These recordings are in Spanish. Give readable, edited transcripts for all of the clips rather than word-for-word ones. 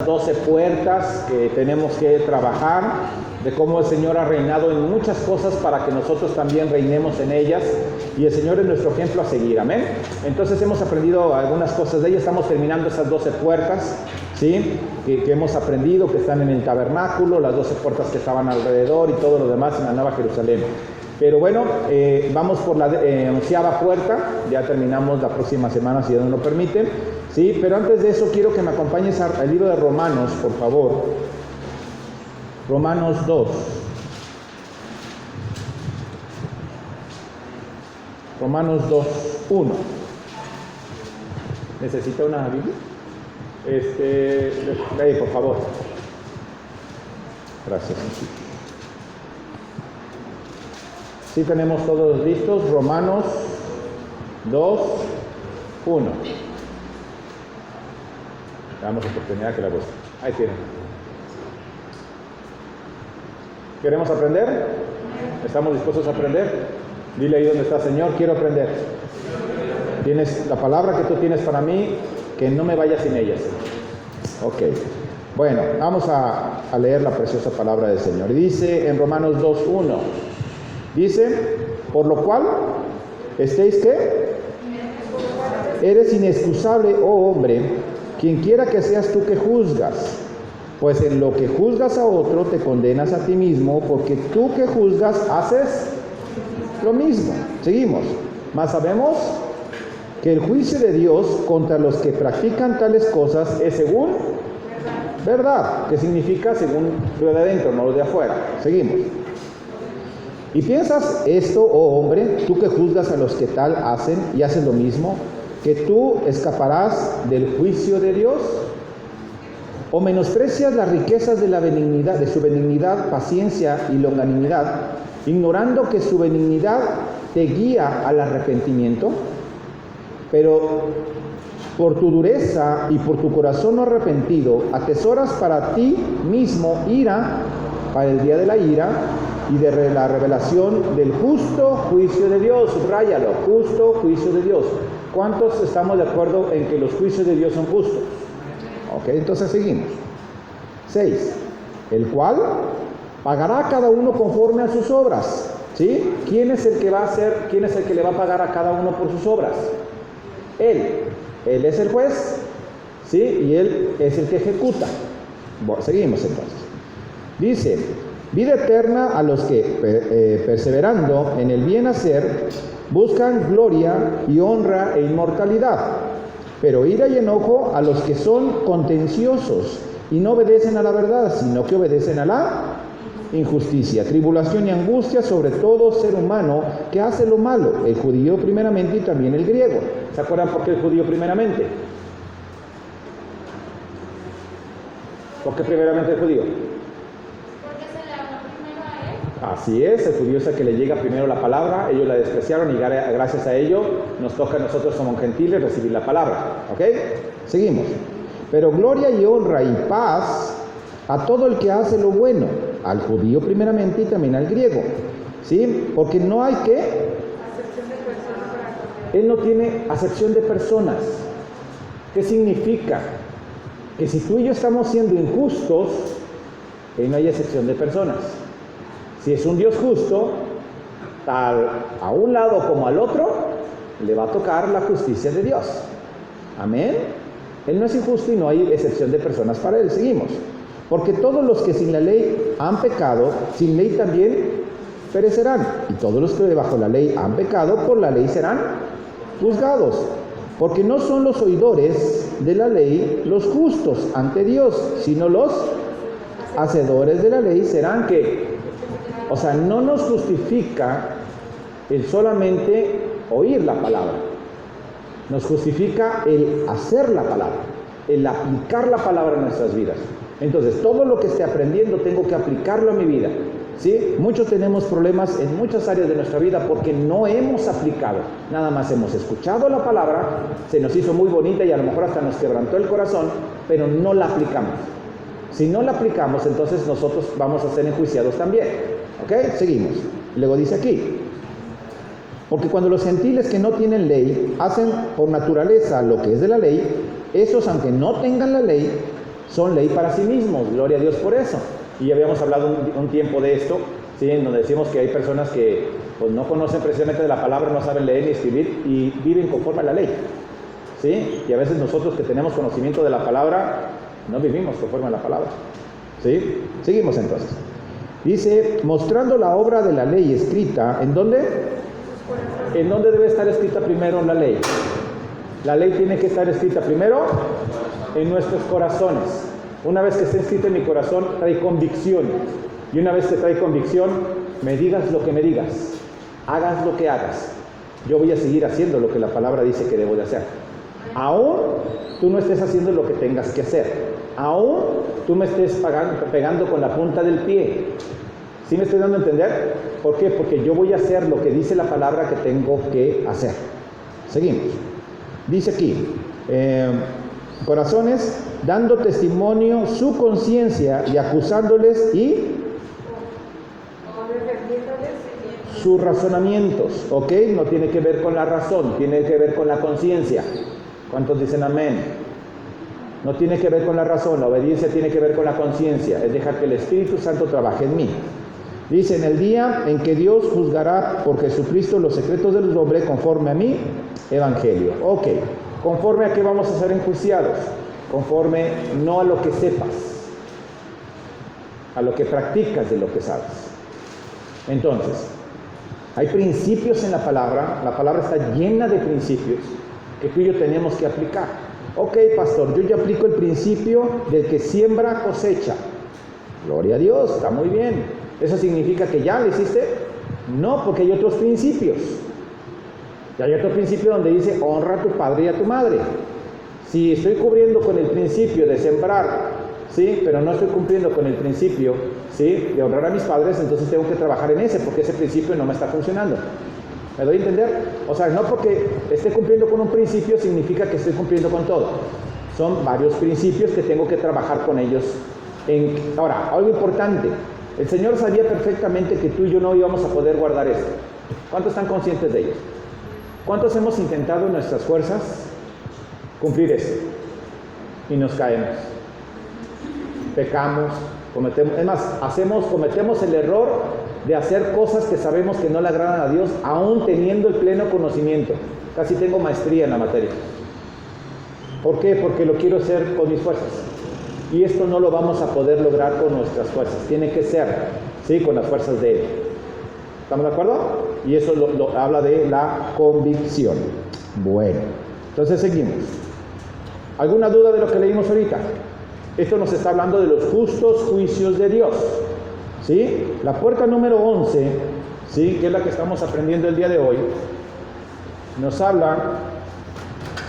12 puertas que tenemos que trabajar, de cómo el Señor ha reinado en muchas cosas para que nosotros también reinemos en ellas, y el Señor es nuestro ejemplo a seguir, amén. Entonces hemos aprendido algunas cosas de ellas, estamos terminando esas 12 puertas, ¿sí? Que hemos aprendido, que están en el tabernáculo, las 12 puertas que estaban alrededor y todo lo demás en la Nueva Jerusalén. Pero bueno, vamos por la 11ª puerta, ya terminamos la próxima semana si Dios nos lo permite, ¿sí? Pero antes de eso quiero que me acompañes al libro de Romanos, por favor. Romanos 2. Romanos 2, 1. ¿Necesita una Biblia? Ahí, por favor. Gracias. Sí tenemos todos listos. Romanos 2, 1. Damos oportunidad que la busquen. Ahí tienen. ¿Queremos aprender? ¿Estamos dispuestos a aprender? Dile ahí donde está, Señor, quiero aprender. Tienes la palabra que tú tienes para mí, que no me vaya sin ella. Ok. Bueno, vamos a leer la preciosa palabra del Señor. Dice en Romanos 2:1, dice, por lo cual, ¿estéis qué? Eres inexcusable, oh hombre, quien quiera que seas tú que juzgas. Pues en lo que juzgas a otro, te condenas a ti mismo, porque tú que juzgas, haces lo mismo. Seguimos. Mas sabemos que el juicio de Dios contra los que practican tales cosas es según verdad. ¿Qué significa? Según lo de adentro, no lo de afuera. Seguimos. ¿Y piensas esto, oh hombre, tú que juzgas a los que tal hacen y haces lo mismo, que tú escaparás del juicio de Dios? ¿O menosprecias las riquezas de la benignidad, de su benignidad, paciencia y longanimidad, ignorando que su benignidad te guía al arrepentimiento? Pero por tu dureza y por tu corazón no arrepentido, atesoras para ti mismo ira para el día de la ira y de la revelación del justo juicio de Dios. Subráyalo, justo juicio de Dios. ¿Cuántos estamos de acuerdo en que los juicios de Dios son justos? Ok, entonces seguimos. 6. El cual pagará a cada uno conforme a sus obras. ¿Sí? ¿Quién es el que le va a pagar a cada uno por sus obras? Él. Él es el juez, ¿sí? Y él es el que ejecuta. Bueno, seguimos entonces. Dice, vida eterna a los que, perseverando en el bien hacer, buscan gloria y honra e inmortalidad. Pero ira y enojo a los que son contenciosos y no obedecen a la verdad, sino que obedecen a la injusticia, tribulación y angustia sobre todo ser humano que hace lo malo, el judío primeramente y también el griego. ¿Se acuerdan por qué el judío primeramente? ¿Por qué primeramente el judío? Porque se le habla primero a él. Así es, el judío es el que le llega primero la palabra, ellos la despreciaron y gracias a ello nos toca a nosotros como gentiles recibir la palabra. ¿Ok? Seguimos. Pero gloria y honra y paz a todo el que hace lo bueno, al judío primeramente y también al griego. ¿Sí? Porque no hay que... Acepción de personas. Él no tiene acepción de personas. ¿Qué significa? Que si tú y yo estamos siendo injustos, no hay excepción de personas. Si es un Dios justo, tal a un lado como al otro, le va a tocar la justicia de Dios. Amén. Él no es injusto y no hay excepción de personas para él. Seguimos. Porque todos los que sin la ley han pecado, sin ley también perecerán. Y todos los que debajo la ley han pecado, por la ley serán juzgados. Porque no son los oidores de la ley los justos ante Dios, sino los hacedores de la ley serán que... O sea, no nos justifica el solamente oír la palabra. Nos justifica el hacer la palabra, el aplicar la palabra en nuestras vidas. Entonces, todo lo que esté aprendiendo tengo que aplicarlo a mi vida. ¿Sí? Muchos tenemos problemas en muchas áreas de nuestra vida porque no hemos aplicado. Nada más hemos escuchado la palabra, se nos hizo muy bonita y a lo mejor hasta nos quebrantó el corazón, pero no la aplicamos. Si no la aplicamos, entonces nosotros vamos a ser enjuiciados también. ¿Ok? Seguimos. Luego dice aquí, porque cuando los gentiles que no tienen ley hacen por naturaleza lo que es de la ley, esos aunque no tengan la ley, son ley para sí mismos. Gloria a Dios por eso. Y ya habíamos hablado un tiempo de esto, ¿sí? En donde decimos que hay personas que pues, no conocen precisamente de la palabra, no saben leer ni escribir y viven conforme a la ley, ¿sí? Y a veces nosotros que tenemos conocimiento de la palabra, no vivimos conforme a la palabra, ¿sí? Seguimos entonces. Dice, mostrando la obra de la ley escrita, ¿en dónde? ¿En dónde debe estar escrita primero la ley? La ley tiene que estar escrita primero en nuestros corazones. Una vez que esté escrita en mi corazón, trae convicción. Y una vez que trae convicción, me digas lo que me digas, hagas lo que hagas, yo voy a seguir haciendo lo que la palabra dice que debo de hacer. Aún tú no estés haciendo lo que tengas que hacer, aún tú me estés pegando con la punta del pie. ¿Sí me estoy dando a entender? ¿Por qué? Porque yo voy a hacer lo que dice la palabra que tengo que hacer. Seguimos. Dice aquí, corazones, dando testimonio su conciencia y acusándoles y sus razonamientos, ¿ok? No tiene que ver con la razón, tiene que ver con la conciencia. ¿Cuántos dicen amén? No tiene que ver con la razón, la obediencia tiene que ver con la conciencia, es dejar que el Espíritu Santo trabaje en mí. Dice, en el día en que Dios juzgará por Jesucristo los secretos de los hombres conforme a mi evangelio. Ok, ¿conforme a qué vamos a ser enjuiciados? Conforme no a lo que sepas, a lo que practicas de lo que sabes. Entonces, hay principios en la palabra está llena de principios que tú y yo tenemos que aplicar. Ok, pastor, yo ya aplico el principio del que siembra cosecha. Gloria a Dios, está muy bien. ¿Eso significa que ya lo hiciste? No, porque hay otros principios. Y hay otro principio donde dice, honra a tu padre y a tu madre. Si estoy cubriendo con el principio de sembrar, ¿sí? Pero no estoy cumpliendo con el principio, ¿sí? De honrar a mis padres, entonces tengo que trabajar en ese, porque ese principio no me está funcionando. ¿Me doy a entender? O sea, no porque esté cumpliendo con un principio significa que estoy cumpliendo con todo. Son varios principios que tengo que trabajar con ellos. Ahora, algo importante. El Señor sabía perfectamente que tú y yo no íbamos a poder guardar esto. ¿Cuántos están conscientes de ello? ¿Cuántos hemos intentado en nuestras fuerzas cumplir eso? Y nos caemos. Pecamos, cometemos, es más, cometemos el error de hacer cosas que sabemos que no le agradan a Dios, aún teniendo el pleno conocimiento. Casi tengo maestría en la materia. ¿Por qué? Porque lo quiero hacer con mis fuerzas. Y esto no lo vamos a poder lograr con nuestras fuerzas. Tiene que ser, ¿sí? Con las fuerzas de Él. ¿Estamos de acuerdo? Y eso lo habla de la convicción. Bueno, entonces seguimos. ¿Alguna duda de lo que leímos ahorita? Esto nos está hablando de los justos juicios de Dios, ¿sí? La puerta número 11, ¿sí? Que es la que estamos aprendiendo el día de hoy, nos habla,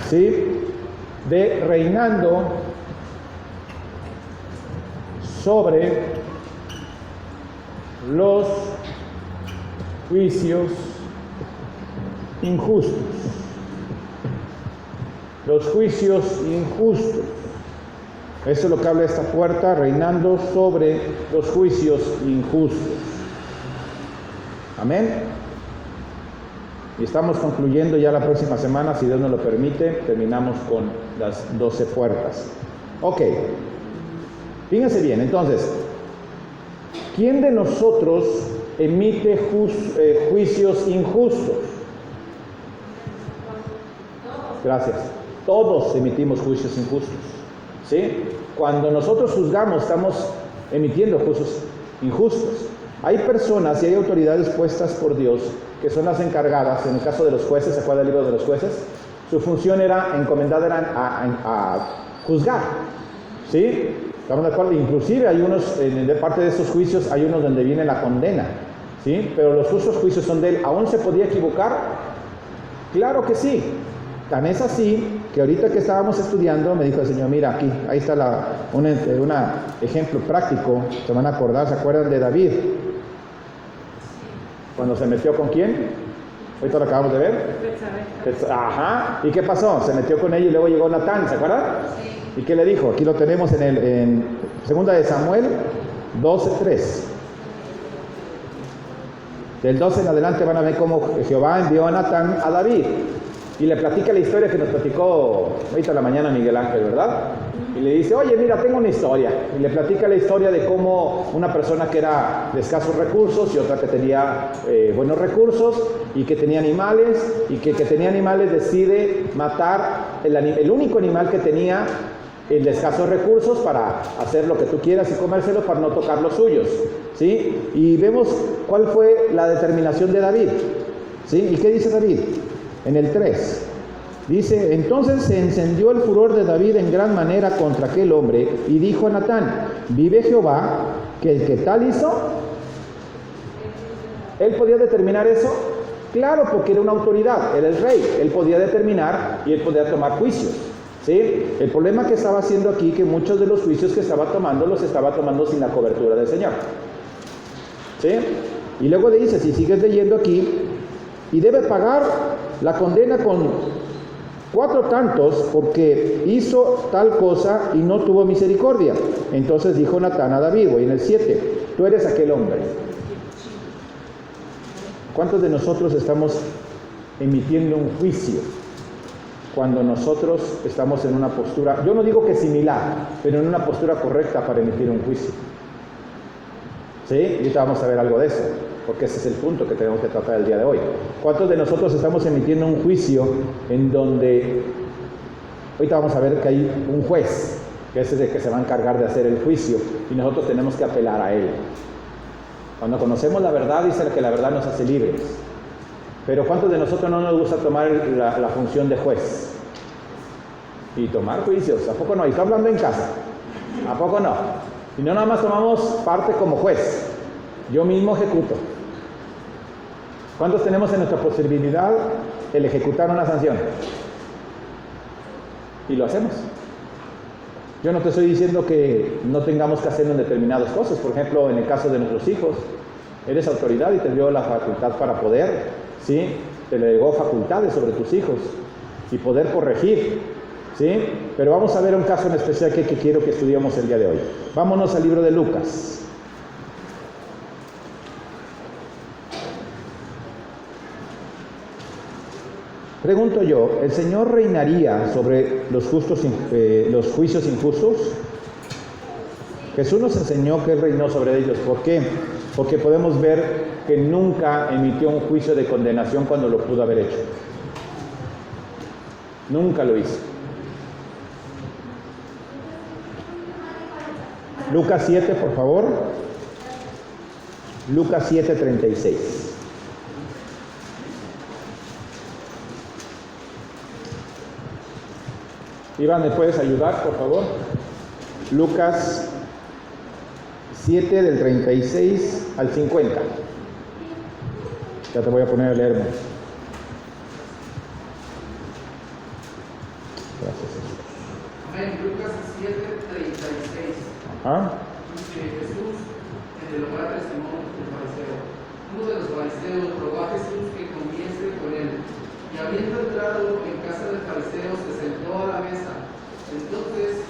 ¿sí? De reinando sobre los juicios injustos. Los juicios injustos. Eso es lo que habla esta puerta, reinando sobre los juicios injustos. Amén. Y estamos concluyendo ya la próxima semana, si Dios nos lo permite, terminamos con las 12 puertas. Ok. Fíjense bien, entonces, ¿quién de nosotros emite juicios injustos? Gracias. Todos emitimos juicios injustos, ¿sí? Cuando nosotros juzgamos, estamos emitiendo juicios injustos. Hay personas y hay autoridades puestas por Dios que son las encargadas, en el caso de los jueces, ¿se acuerda el libro de los jueces? Su función era encomendada a juzgar, ¿sí? ¿Estamos de acuerdo? Inclusive hay unos, de parte de esos juicios, hay unos donde viene la condena, ¿sí? Pero los justos juicios son de Él. ¿Aún se podía equivocar? Claro que sí. Tan es así que ahorita que estábamos estudiando, me dijo el Señor, mira aquí, ahí está un ejemplo práctico, se van a acordar, ¿se acuerdan de David? Cuando se metió con quién, ahorita lo acabamos de ver. Ajá, ¿y qué pasó? Se metió con ella y luego llegó Natán, ¿se acuerdan? Sí. ¿Y qué le dijo? Aquí lo tenemos en segunda de Samuel 12:3. Del 12 en adelante van a ver cómo Jehová envió a Natán a David. y le platica la historia que nos platicó ahorita en la mañana Miguel Ángel, ¿verdad? Y le dice, oye, mira, tengo una historia. Y le platica la historia de cómo una persona que era de escasos recursos y otra que tenía buenos recursos y que tenía animales, y que tenía animales decide matar el único animal que tenía el de escasos recursos para hacer lo que tú quieras y comérselo para no tocar los suyos, ¿sí? Y vemos cuál fue la determinación de David, ¿sí? ¿Y qué dice David? En el 3, dice, entonces se encendió el furor de David en gran manera contra aquel hombre, y dijo a Natán, vive Jehová, que el que tal hizo, ¿él podía determinar eso? Claro, porque era una autoridad, era el rey, él podía determinar y él podía tomar juicios, ¿sí? El problema que estaba haciendo aquí, que muchos de los juicios que estaba tomando, los estaba tomando sin la cobertura del Señor, ¿sí? Y luego le dice, si sigues leyendo aquí, y debe pagar la condena con 4 tantos porque hizo tal cosa y no tuvo misericordia. Entonces dijo Natán a David, y en el 7, tú eres aquel hombre. ¿Cuántos de nosotros estamos emitiendo un juicio cuando nosotros estamos en una postura, yo no digo que similar, pero en una postura correcta para emitir un juicio? ¿Sí? Ahorita vamos a ver algo de eso, porque ese es el punto que tenemos que tratar el día de hoy. ¿Cuántos de nosotros estamos emitiendo un juicio en donde, ahorita vamos a ver que hay un juez, que ese es el que se va a encargar de hacer el juicio, y nosotros tenemos que apelar a él? Cuando conocemos la verdad, dice que la verdad nos hace libres. Pero ¿cuántos de nosotros no nos gusta tomar la función de juez? Y tomar juicios, ¿a poco no? Y está hablando en casa, ¿a poco no? Y no nada más tomamos parte como juez, yo mismo ejecuto. ¿Cuántos tenemos en nuestra posibilidad el ejecutar una sanción? Y lo hacemos. Yo no te estoy diciendo que no tengamos que hacer en determinadas cosas. Por ejemplo, en el caso de nuestros hijos, eres autoridad y te dio la facultad para poder, ¿sí? Te legó facultades sobre tus hijos y poder corregir, ¿sí? Pero vamos a ver un caso en especial que quiero que estudiemos el día de hoy. Vámonos al libro de Lucas. Pregunto yo, ¿el Señor reinaría sobre los juicios injustos? Jesús nos enseñó que Él reinó sobre ellos. ¿Por qué? Porque podemos ver que nunca emitió un juicio de condenación cuando lo pudo haber hecho. Nunca lo hizo. Lucas 7, por favor. Lucas 7:36. Iván, ¿me puedes ayudar, por favor? Lucas 7 del 36 al 50. Ya te voy a poner a leerme. Gracias, Jesús. Amén. Lucas 7:36. Ajá. Dice Jesús en el hogar de Simón el fariseo. Uno de los fariseos rogó a Jesús que comiese con él. Y habiendo entrado en casa del fariseo, se sentó a la mesa. Entonces,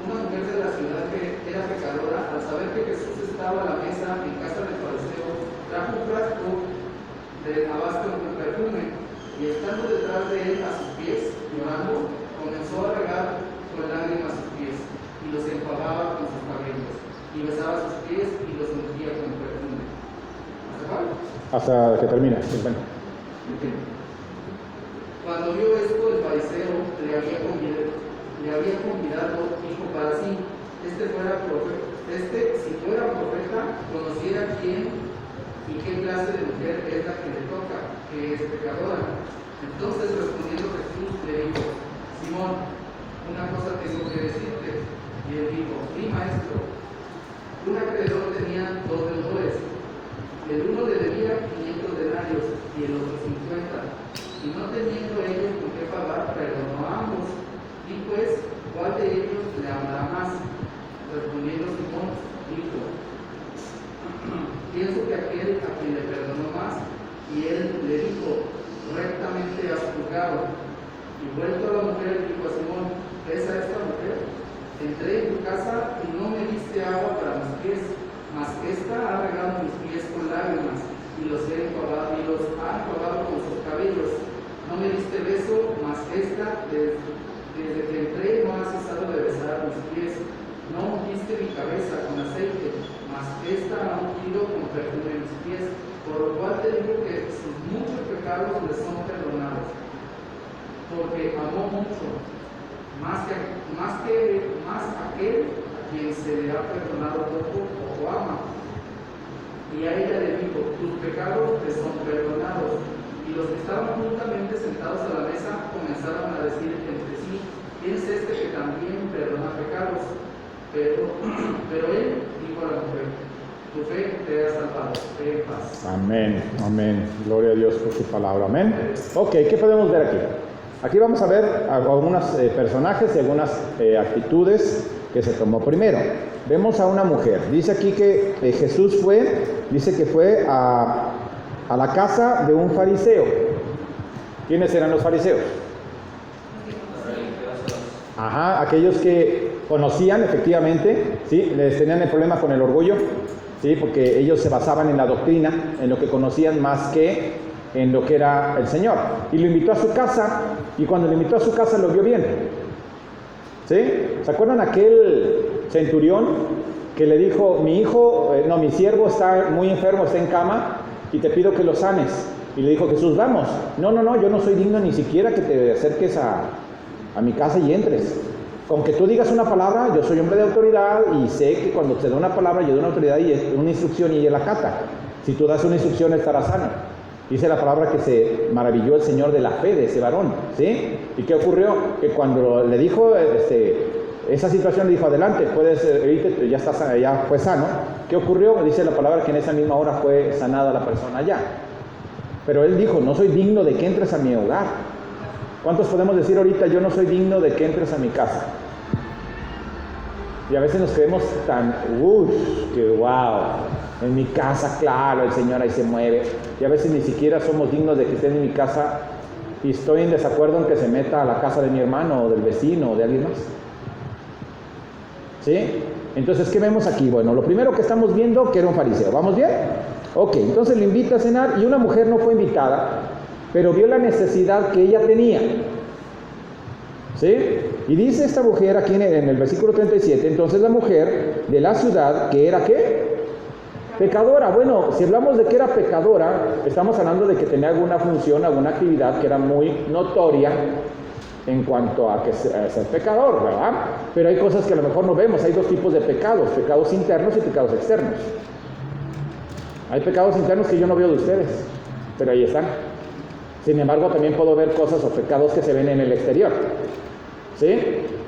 una mujer de la ciudad que era pecadora, al saber que Jesús estaba a la mesa en casa del fariseo, trajo un frasco de alabastro con perfume, y estando detrás de él a sus pies, llorando, comenzó a regar con lágrimas sus pies, y los enjuagaba con sus cabellos, y besaba sus pies y los ungía con perfume. ¿Hasta cuál? Hasta que termine. Bueno. Cuando vio esto, el fariseo le había convidado, dijo para sí, si fuera profeta, conociera quién y qué clase de mujer es la que le toca, que es pecadora. Entonces, respondiendo Jesús, le dijo, Simón, una cosa tengo que decirte. Y él dijo, sí, maestro. Un acreedor tenía 2 deudores. El uno le debía 500 denarios y el otro 50. Y no teniendo ellos con qué pagar, perdonó a ambos. Y pues, ¿cuál de ellos le amará más? Respondiendo Simón, dijo, pienso que aquel a quien le perdonó más. Y él le dijo, rectamente has juzgado. Y vuelto a la mujer, dijo a Simón, ¿ves a esta mujer? Entré en tu casa y no me diste agua para mis pies, mas esta ha regado mis pies con lágrimas y los ha enjuagado con sus cabellos. No me diste beso, mas esta, desde que entré, no has cesado de besar mis pies. No ungiste mi cabeza con aceite, mas esta ha ungido con perfume mis pies. Por lo cual te digo que sus muchos pecados le son perdonados, porque amó mucho, más aquel a quien se le ha perdonado poco ama. Y a ella le dijo, tus pecados te son perdonados. Y los que estaban juntamente sentados a la mesa comenzaron a decir entre sí, ¿quién es este que también perdona pecados? Pero él dijo a la mujer, tu fe te ha salvado, ve en paz. Amén, amén. Gloria a Dios por su palabra, amén. Ok, ¿qué podemos ver aquí? Aquí vamos a ver algunos personajes y algunas actitudes que se tomó primero. Vemos a una mujer. Dice aquí que Jesús dice que fue a la casa de un fariseo. ¿Quiénes eran los fariseos? Ajá, aquellos que conocían efectivamente, ¿sí? Les tenían el problema con el orgullo, ¿sí? Porque ellos se basaban en la doctrina, en lo que conocían más que en lo que era el Señor. Y lo invitó a su casa, y cuando lo invitó a su casa lo vio bien. ¿Sí? ¿Se acuerdan aquel centurión que le dijo, mi siervo está muy enfermo, está en cama, y te pido que lo sanes? Y le dijo Jesús, vamos. No, yo no soy digno ni siquiera que te acerques a mi casa y entres. Con que tú digas una palabra, yo soy hombre de autoridad y sé que cuando te da una palabra, yo doy una autoridad y una instrucción y ella la acata. Si tú das una instrucción, estará sano. Dice la palabra que se maravilló el Señor de la fe de ese varón, ¿sí? ¿Y qué ocurrió? Que cuando le dijo esa situación, le dijo, adelante, puedes irte, ya fue sano. ¿Qué ocurrió? Dice la palabra que en esa misma hora fue sanada la persona ya. Pero él dijo, no soy digno de que entres a mi hogar. ¿Cuántos podemos decir ahorita, yo no soy digno de que entres a mi casa? Y a veces nos creemos tan, que wow, en mi casa, claro, el Señor ahí se mueve. Y a veces ni siquiera somos dignos de que estén en mi casa y estoy en desacuerdo en que se meta a la casa de mi hermano o del vecino o de alguien más. ¿Sí? Entonces, ¿qué vemos aquí? Bueno, lo primero que estamos viendo, que era un fariseo. ¿Vamos bien? Ok, entonces le invita a cenar y una mujer no fue invitada, pero vio la necesidad que ella tenía. ¿Sí? Y dice esta mujer aquí en el versículo 37, entonces la mujer de la ciudad, que era ¿qué? Pecadora. Bueno, si hablamos de que era pecadora, estamos hablando de que tenía alguna función, alguna actividad que era muy notoria en cuanto a que ser pecador, ¿verdad? Pero hay cosas que a lo mejor no vemos. Hay dos tipos de pecados internos y pecados externos. Hay pecados internos que yo no veo de ustedes, pero ahí están. Sin embargo, también puedo ver cosas o pecados que se ven en el exterior. ¿Sí?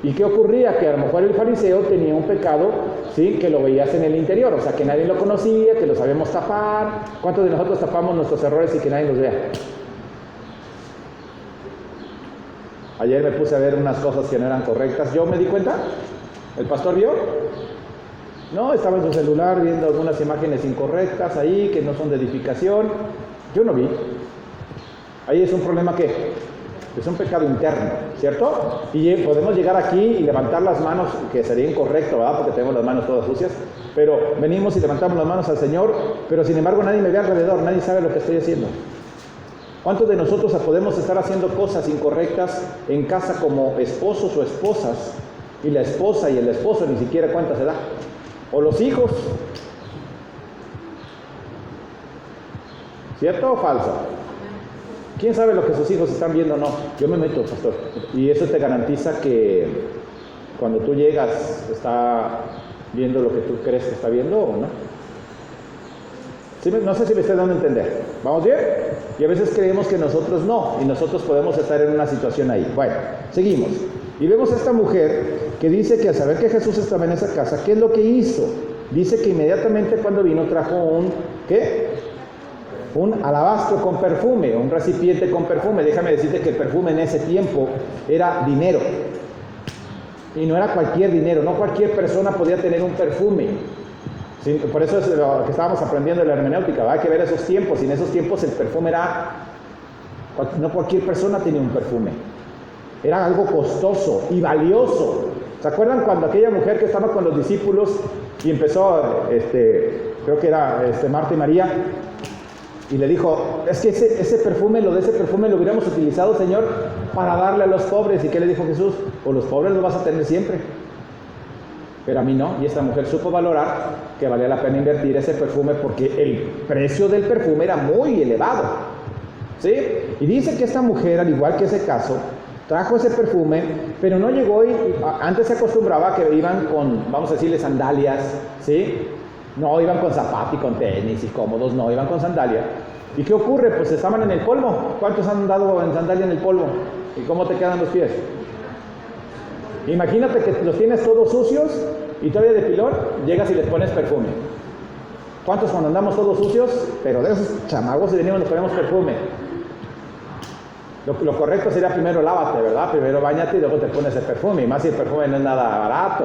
¿Y qué ocurría? Que a lo mejor el fariseo tenía un pecado, ¿sí? Que lo veías en el interior, o sea, que nadie lo conocía, que lo sabemos tapar. ¿Cuántos de nosotros tapamos nuestros errores y que nadie los vea? Ayer me puse a ver unas cosas que no eran correctas. ¿Yo me di cuenta? ¿El pastor vio? No, estaba en su celular viendo algunas imágenes incorrectas ahí, que no son de edificación. Yo no vi. Ahí es un problema que es un pecado interno, ¿cierto? Y podemos llegar aquí y levantar las manos, que sería incorrecto, ¿verdad? Porque tenemos las manos todas sucias, pero venimos y levantamos las manos al Señor, pero sin embargo nadie me ve alrededor, nadie sabe lo que estoy haciendo. ¿Cuántos de nosotros podemos estar haciendo cosas incorrectas en casa como esposos o esposas, y la esposa y el esposo ni siquiera cuenta se da? O los hijos. ¿Cierto o falso? ¿Quién sabe lo que sus hijos están viendo o no? Yo me meto, pastor. Y eso te garantiza que cuando tú llegas está viendo lo que tú crees que está viendo o no. ¿Sí? No sé si me estoy dando a entender. ¿Vamos bien? Y a veces creemos que nosotros no, y nosotros podemos estar en una situación ahí. Bueno, seguimos. Y vemos a esta mujer que dice que al saber que Jesús estaba en esa casa, ¿qué es lo que hizo? Dice que inmediatamente cuando vino trajo un alabastro con perfume, un recipiente con perfume. Déjame decirte que el perfume en ese tiempo era dinero. Y no era cualquier dinero, no cualquier persona podía tener un perfume. Sí, por eso es lo que estábamos aprendiendo de la hermenéutica, ¿verdad? Hay que ver esos tiempos, y en esos tiempos el perfume no cualquier persona tenía un perfume. Era algo costoso y valioso. ¿Se acuerdan cuando aquella mujer que estaba con los discípulos y empezó, creo que era Marta y María, Y le dijo, es que ese perfume lo hubiéramos utilizado, Señor, para darle a los pobres. ¿Y qué le dijo Jesús? Pues los pobres los vas a tener siempre, pero a mí no. Y esta mujer supo valorar que valía la pena invertir ese perfume porque el precio del perfume era muy elevado, ¿sí? Y dice que esta mujer, al igual que ese caso, trajo ese perfume, pero no llegó antes se acostumbraba que iban con, vamos a decirle, sandalias, ¿sí? No iban con zapato y con tenis y cómodos, no, iban con sandalia. ¿Y qué ocurre? Pues estaban en el polvo. ¿Cuántos han andado en sandalia en el polvo? ¿Y cómo te quedan los pies? Imagínate que los tienes todos sucios y todavía de pilón, llegas y les pones perfume. ¿Cuántos cuando andamos todos sucios? Pero de esos chamagos y venimos nos ponemos perfume. Lo correcto sería primero lávate, ¿verdad? Primero báñate y luego te pones el perfume. Y más si el perfume no es nada barato.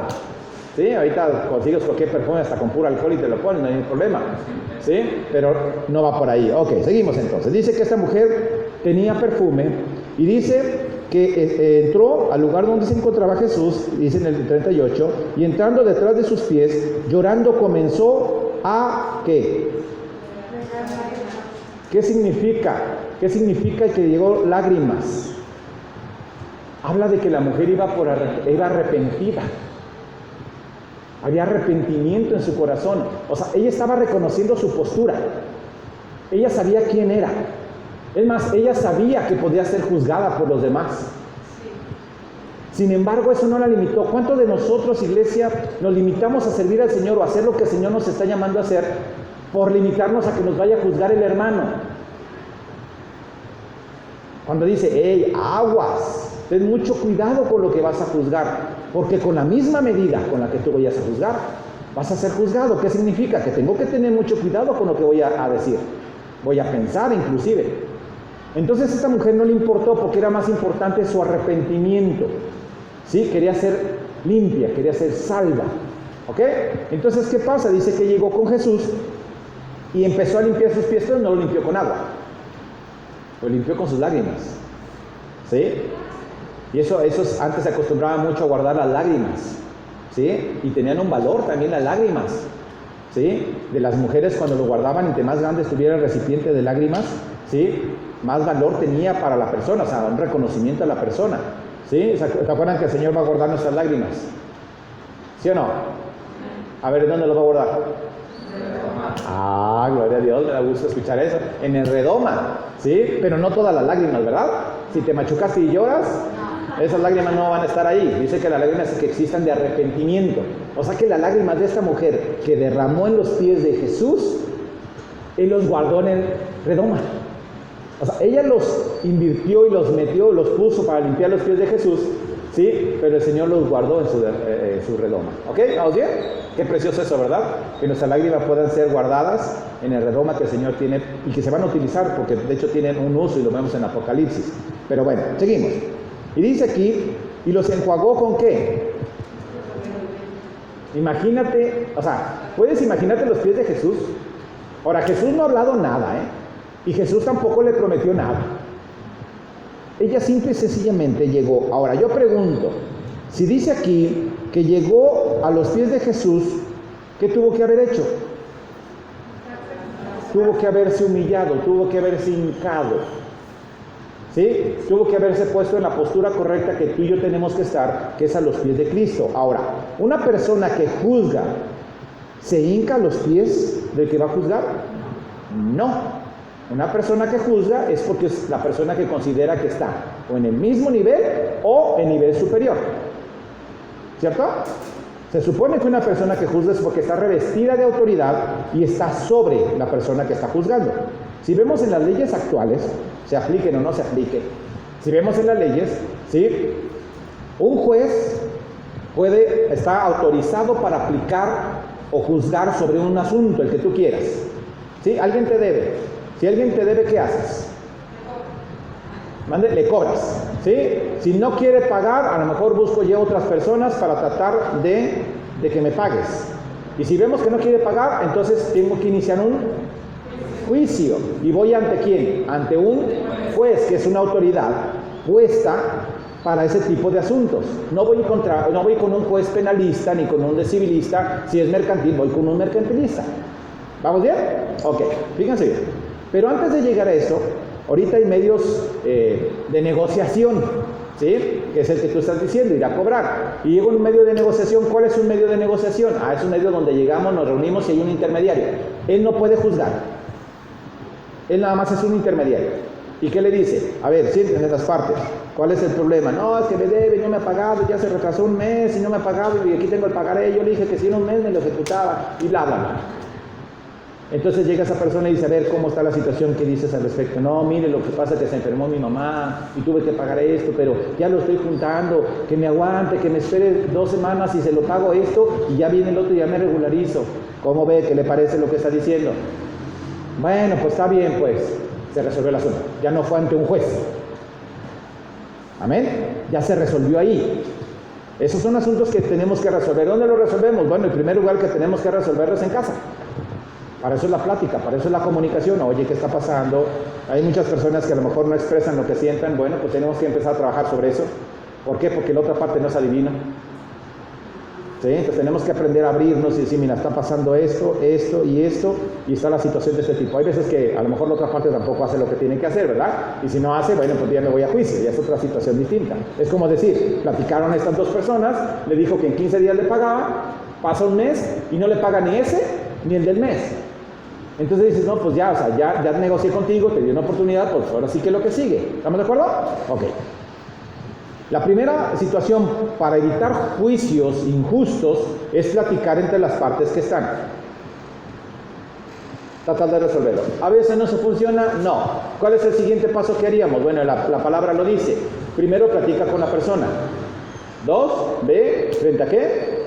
¿Sí? Ahorita consigues cualquier perfume hasta con puro alcohol y te lo pones, no hay ningún problema. ¿Sí? Pero no va por ahí. Ok, seguimos entonces. Dice que esta mujer tenía perfume y dice que entró al lugar donde se encontraba Jesús, dice en el 38, y entrando detrás de sus pies, llorando comenzó a ¿qué? ¿Qué significa? ¿Qué significa que llegó lágrimas? Habla de que la mujer iba arrepentida. Había arrepentimiento en su corazón. O sea, ella estaba reconociendo su postura. Ella sabía quién era. Es más, ella sabía que podía ser juzgada por los demás. Sin embargo, eso no la limitó. ¿Cuántos de nosotros, iglesia, nos limitamos a servir al Señor o a hacer lo que el Señor nos está llamando a hacer por limitarnos a que nos vaya a juzgar el hermano? Cuando dice, hey, aguas, ten mucho cuidado con lo que vas a juzgar, porque con la misma medida con la que tú vayas a juzgar, vas a ser juzgado. ¿Qué significa? Que tengo que tener mucho cuidado con lo que voy a decir. Voy a pensar inclusive. Entonces a esta mujer no le importó porque era más importante su arrepentimiento. ¿Sí? Quería ser limpia, quería ser salva. ¿Ok? Entonces, ¿qué pasa? Dice que llegó con Jesús y empezó a limpiar sus pies, pero no lo limpió con agua. Lo limpió con sus lágrimas. ¿Sí? Y eso antes se acostumbraba mucho a guardar las lágrimas. ¿Sí? Y tenían un valor también las lágrimas. ¿Sí? De las mujeres cuando lo guardaban, entre más grande estuviera el recipiente de lágrimas, ¿sí? Más valor tenía para la persona, o sea, un reconocimiento a la persona. ¿Sí? ¿Se acuerdan que el Señor va a guardar nuestras lágrimas? ¿Sí o no? A ver, ¿dónde lo va a guardar? Ah, gloria a Dios, me da gusto escuchar eso. En el redoma, ¿sí? Pero no todas las lágrimas, ¿verdad? Si te machucaste y lloras, esas lágrimas no van a estar ahí. Dice que las lágrimas que existan de arrepentimiento. O sea que las lágrimas de esta mujer que derramó en los pies de Jesús, Él los guardó en el redoma. O sea, ella los invirtió y los metió, los puso para limpiar los pies de Jesús, ¿sí? Pero el Señor los guardó en su redoma. ¿Ok? ¿Vamos bien? Qué precioso eso, ¿verdad? Que nuestras lágrimas puedan ser guardadas en el redoma que el Señor tiene y que se van a utilizar porque de hecho tienen un uso y lo vemos en Apocalipsis. Pero bueno, seguimos. Y dice aquí, ¿y los enjuagó con qué? Imagínate, o sea, ¿puedes imaginarte los pies de Jesús? Ahora, Jesús no ha hablado nada, y Jesús tampoco le prometió nada. Ella simple y sencillamente llegó. Ahora, yo pregunto, si dice aquí que llegó a los pies de Jesús, ¿qué tuvo que haber hecho? Tuvo que haberse humillado, tuvo que haberse hincado, ¿sí? Tuvo que haberse puesto en la postura correcta que tú y yo tenemos que estar, que es a los pies de Cristo. Ahora, una persona que juzga, ¿se hinca a los pies del que va a juzgar? No. Una persona que juzga es porque es la persona que considera que está o en el mismo nivel o en nivel superior. ¿Cierto? Se supone que una persona que juzga es porque está revestida de autoridad y está sobre la persona que está juzgando. Si vemos en las leyes actuales, se apliquen o no se apliquen, si vemos en las leyes, ¿sí? Un juez está autorizado para aplicar o juzgar sobre un asunto, el que tú quieras. ¿Sí? Alguien te debe. Si alguien te debe, ¿qué haces? Le cobras, ¿sí? Si no quiere pagar, a lo mejor busco yo otras personas para tratar de que me pagues. Y si vemos que no quiere pagar, entonces tengo que iniciar un juicio. ¿Y voy ante quién? Ante un juez, que es una autoridad puesta para ese tipo de asuntos. No voy con un juez penalista ni con un de civilista. Si es mercantil, voy con un mercantilista. ¿Vamos bien? Ok, fíjense bien. Pero antes de llegar a eso, ahorita hay medios de negociación, ¿sí? Que es el que tú estás diciendo, ir a cobrar. Y llega un medio de negociación. ¿Cuál es un medio de negociación? Es un medio donde llegamos, nos reunimos y hay un intermediario. Él no puede juzgar. Él nada más es un intermediario. ¿Y qué le dice? A ver, siéntense en las partes. ¿Cuál es el problema? No, es que me debe, no me ha pagado, ya se retrasó un mes y no me ha pagado y aquí tengo el pagaré. Yo le dije que si en un mes me lo ejecutaba y bla, bla, bla. Entonces llega esa persona y dice, a ver, ¿cómo está la situación? ¿Qué dices al respecto? No, mire, lo que pasa es que se enfermó mi mamá y tuve que pagar esto, pero ya lo estoy juntando, que me aguante, que me espere 2 semanas y se lo pago esto y ya viene el otro y ya me regularizo. ¿Cómo ve? ¿Qué le parece lo que está diciendo? Bueno, pues está bien, pues. Se resolvió el asunto. Ya no fue ante un juez. Amén. Ya se resolvió ahí. Esos son asuntos que tenemos que resolver. ¿Dónde lo resolvemos? Bueno, en primer lugar que tenemos que resolverlo es en casa. Para eso es la plática, para eso es la comunicación. Oye, ¿qué está pasando? Hay muchas personas que a lo mejor no expresan lo que sientan. Bueno, pues tenemos que empezar a trabajar sobre eso. ¿Por qué? Porque la otra parte no es adivina. ¿Sí? Entonces tenemos que aprender a abrirnos y decir, mira, está pasando esto, esto y esto, y está la situación de este tipo. Hay veces que a lo mejor la otra parte tampoco hace lo que tiene que hacer, ¿verdad? Y si no hace, bueno, pues ya me voy a juicio, ya es otra situación distinta. Es como decir, platicaron estas 2 personas, le dijo que en 15 días le pagaba, pasa un mes y no le paga ni ese ni el del mes. Entonces dices, no, pues ya, o sea, ya negocié contigo, te di una oportunidad, pues ahora sí que es lo que sigue. ¿Estamos de acuerdo? Ok. La primera situación para evitar juicios injustos es platicar entre las partes que están. Tratar de resolverlo. A veces no se funciona, no. ¿Cuál es el siguiente paso que haríamos? Bueno, la palabra lo dice. Primero platica con la persona. 2, ve, ¿frente a qué?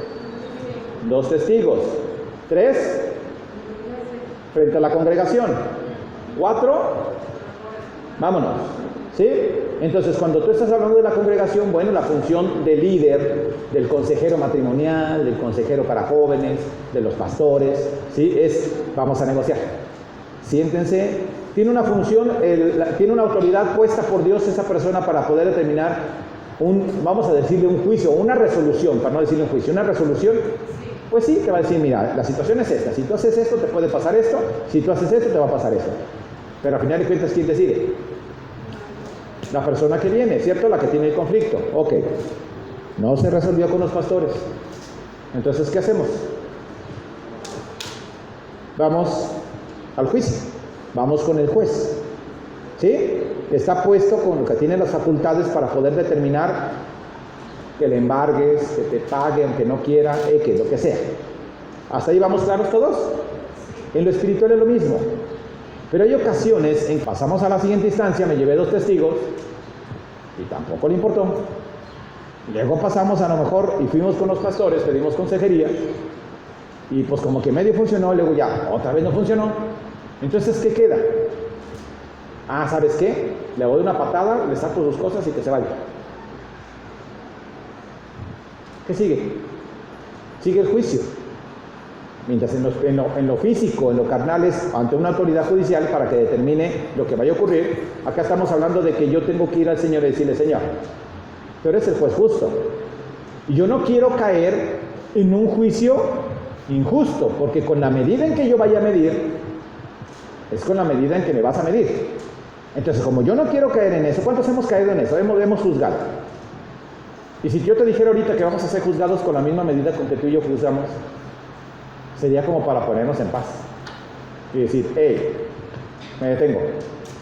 2 testigos. 3, frente a la congregación. 4, vámonos. ¿Sí? Entonces, cuando tú estás hablando de la congregación, bueno, la función del líder, del consejero matrimonial, del consejero para jóvenes, de los pastores, ¿sí? Es, vamos a negociar. Siéntense. Tiene una función, tiene una autoridad puesta por Dios esa persona para poder determinar vamos a decirle un juicio, una resolución, para no decirle un juicio, una resolución. Pues sí, te va a decir, mira, la situación es esta. Si tú haces esto, te puede pasar esto. Si tú haces esto, te va a pasar esto. Pero al final de cuentas, ¿quién decide? La persona que viene, ¿cierto? La que tiene el conflicto. Ok. No se resolvió con los pastores. Entonces, ¿qué hacemos? Vamos al juicio. Vamos con el juez. ¿Sí? Está puesto con lo que tiene las facultades para poder determinar que le embargues, que te pague, aunque no quiera, que lo que sea. ¿Hasta ahí vamos claros todos? En lo espiritual es lo mismo. Pero hay ocasiones en que pasamos a la siguiente instancia, me llevé 2 testigos y tampoco le importó. Luego pasamos a lo mejor y fuimos con los pastores, pedimos consejería y pues como que medio funcionó, luego ya, otra vez no funcionó. Entonces, ¿qué queda? ¿Sabes qué? Le doy una patada, le saco sus cosas y que se vaya. ¿Qué sigue? Sigue el juicio. Mientras en lo físico, en lo carnal es ante una autoridad judicial para que determine lo que vaya a ocurrir. Acá estamos hablando de que yo tengo que ir al Señor y decirle, Señor, tú eres el juez justo. Y yo no quiero caer en un juicio injusto, porque con la medida en que yo vaya a medir, es con la medida en que me vas a medir. Entonces, como yo no quiero caer en eso, ¿cuántos hemos caído en eso? Hemos juzgado. Y si yo te dijera ahorita que vamos a ser juzgados con la misma medida con que tú y yo juzgamos, sería como para ponernos en paz y decir, hey, me detengo,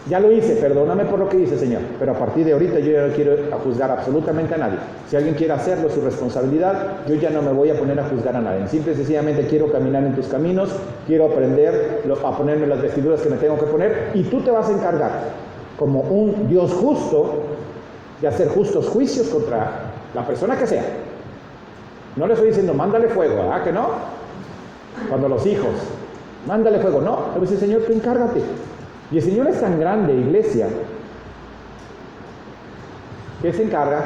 ya lo hice, perdóname por lo que hice, Señor, pero a partir de ahorita yo ya no quiero juzgar absolutamente a nadie. Si alguien quiere hacerlo, su responsabilidad, yo ya no me voy a poner a juzgar a nadie. Simple y sencillamente quiero caminar en tus caminos, quiero aprender a ponerme las vestiduras que me tengo que poner, y tú te vas a encargar, como un Dios justo, de hacer justos juicios contra la persona que sea. No le estoy diciendo, mándale fuego, ¿verdad que no? Cuando los hijos, mándale fuego, no, le dice, Señor, tú encárgate. Y el Señor es tan grande, iglesia, que se encarga.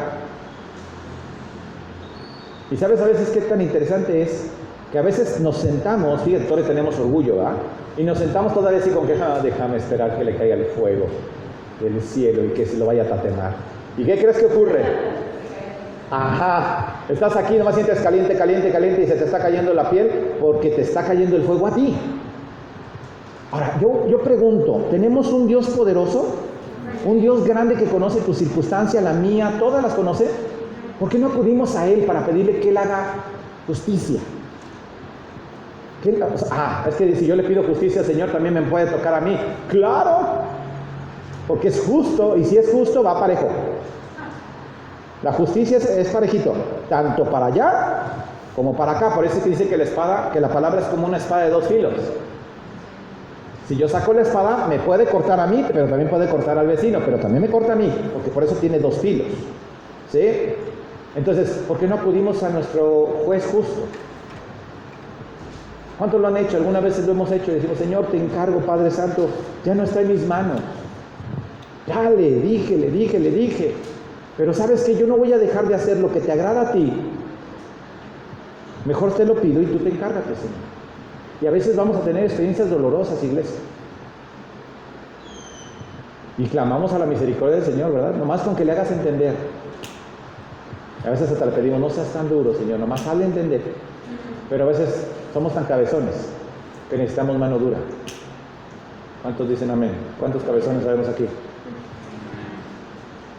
Y sabes a veces qué tan interesante es, que a veces nos sentamos, fíjate, todos tenemos orgullo, ¿verdad? Y nos sentamos todavía así con que, déjame esperar que le caiga el fuego del cielo y que se lo vaya a tatemar. ¿Y qué crees que ocurre? Ajá, estás aquí, nomás sientes caliente y se te está cayendo la piel porque te está cayendo el fuego a ti. Ahora, yo pregunto, ¿tenemos un Dios poderoso? ¿Un Dios grande que conoce tu circunstancia, la mía, todas las conoce? ¿Por qué no acudimos a Él para pedirle que Él haga justicia? Es que si yo le pido justicia, Señor, también me puede tocar a mí. ¡Claro! Porque es justo, y si es justo, va parejo. La justicia es parejito, tanto para allá como para acá. Por eso es que dice que la palabra es como una espada de dos filos. Si yo saco la espada, me puede cortar a mí, pero también puede cortar al vecino, pero también me corta a mí, porque por eso tiene dos filos. ¿Sí? Entonces, ¿por qué no acudimos a nuestro juez justo? ¿Cuántos lo han hecho? Algunas veces lo hemos hecho y decimos, Señor, te encargo, Padre Santo, ya no está en mis manos. Ya le dije. Pero ¿sabes qué? Yo no voy a dejar de hacer lo que te agrada a ti. Mejor te lo pido y tú te encárgate, Señor. Y a veces vamos a tener experiencias dolorosas, iglesia. Y clamamos a la misericordia del Señor, ¿verdad? Nomás con que le hagas entender. A veces hasta le pedimos, no seas tan duro, Señor, nomás hazle entender. Pero a veces somos tan cabezones que necesitamos mano dura. ¿Cuántos dicen amén? ¿Cuántos cabezones sabemos aquí?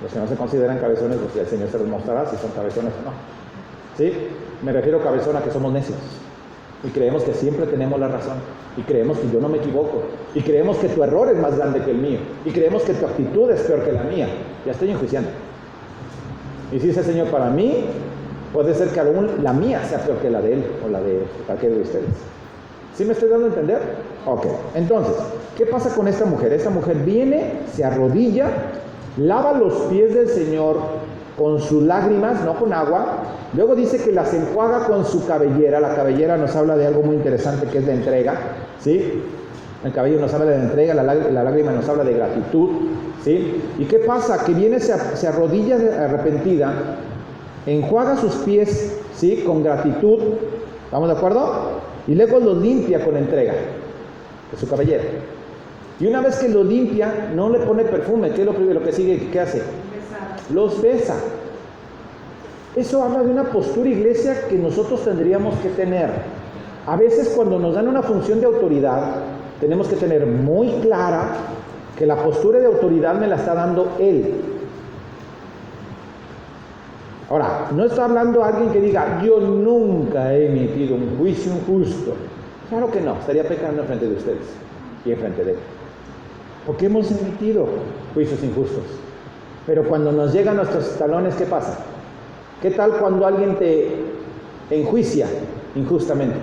Los que no se consideran cabezones, pues el Señor se los mostrará si son cabezones o no. ¿Sí? Me refiero a cabezón a que somos necios. Y creemos que siempre tenemos la razón. Y creemos que yo no me equivoco. Y creemos que tu error es más grande que el mío. Y creemos que tu actitud es peor que la mía. Ya estoy enjuiciando. Y si dice Señor, para mí, puede ser que aún la mía sea peor que la de él o la de cualquiera de ustedes. ¿Sí me estoy dando a entender? Ok. Entonces, ¿qué pasa con esta mujer? Esta mujer viene, se arrodilla, lava los pies del Señor con sus lágrimas, no con agua. Luego dice que las enjuaga con su cabellera. La cabellera nos habla de algo muy interesante que es la entrega, ¿sí? El cabello nos habla de la entrega, la lágrima nos habla de gratitud, ¿sí? ¿Y qué pasa? Que viene, se arrodilla arrepentida, enjuaga sus pies, ¿sí? Con gratitud, ¿estamos de acuerdo? Y luego los limpia con entrega de su cabellera. Y una vez que lo limpia, no le pone perfume. ¿Qué es lo que sigue? ¿Qué hace? Los besa. Eso habla de una postura, iglesia, que nosotros tendríamos que tener. A veces cuando nos dan una función de autoridad, tenemos que tener muy clara que la postura de autoridad me la está dando Él. Ahora, no está hablando alguien que diga, yo nunca he emitido un juicio injusto. Claro que no, estaría pecando en frente de ustedes y en frente de Él. Porque hemos emitido juicios injustos. Pero cuando nos llegan nuestros talones, ¿qué pasa? ¿Qué tal cuando alguien te enjuicia injustamente?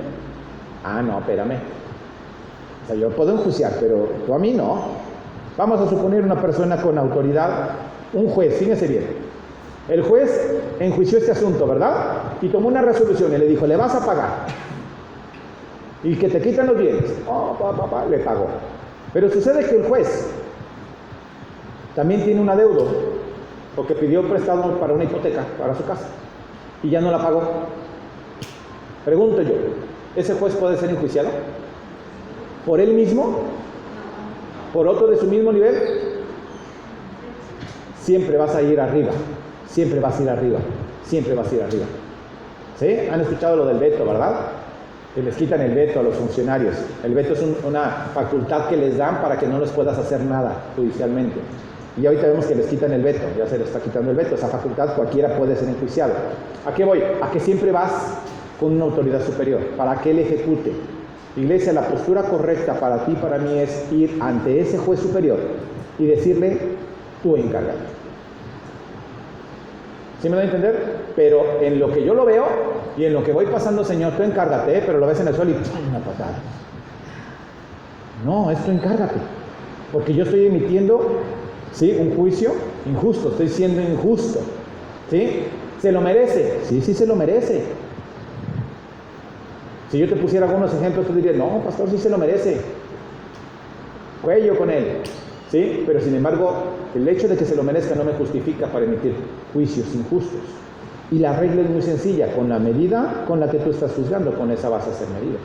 Ah, no, espérame. O sea, yo puedo enjuiciar, pero tú a mí no. Vamos a suponer una persona con autoridad, un juez, fíjense bien. El juez enjuició este asunto, ¿verdad? Y tomó una resolución y le dijo, le vas a pagar. Y que te quitan los bienes. Oh, le pagó. Pero sucede que el juez también tiene un adeudo, porque pidió prestado para una hipoteca, para su casa, y ya no la pagó. Pregunto yo, ¿ese juez puede ser enjuiciado? ¿Por él mismo? ¿Por otro de su mismo nivel? Siempre vas a ir arriba, siempre vas a ir arriba, siempre vas a ir arriba. ¿Sí? Han escuchado lo del veto, ¿verdad? Que les quitan el veto a los funcionarios. El veto es una facultad que les dan para que no les puedas hacer nada judicialmente. Y ahorita vemos que les quitan el veto, ya se les está quitando el veto. Esa facultad cualquiera puede ser enjuiciado. ¿A qué voy? A que siempre vas con una autoridad superior, para que él ejecute. Iglesia, la postura correcta para ti y para mí es ir ante ese juez superior y decirle, tú encárgate. ¿Sí me da a entender? Pero en lo que yo lo veo y en lo que voy pasando, Señor, tú encárgate, pero lo ves en el suelo y ¡pum! Una patada. No, esto encárgate, porque yo estoy emitiendo, ¿sí?, un juicio injusto, estoy siendo injusto, ¿sí? ¿Se lo merece? Sí, sí se lo merece. Si yo te pusiera algunos ejemplos, tú dirías, no, pastor, sí se lo merece. Cuello con él, ¿sí? Pero sin embargo, el hecho de que se lo merezca no me justifica para emitir juicios injustos. Y la regla es muy sencilla, con la medida con la que tú estás juzgando, con esa vas a ser medida.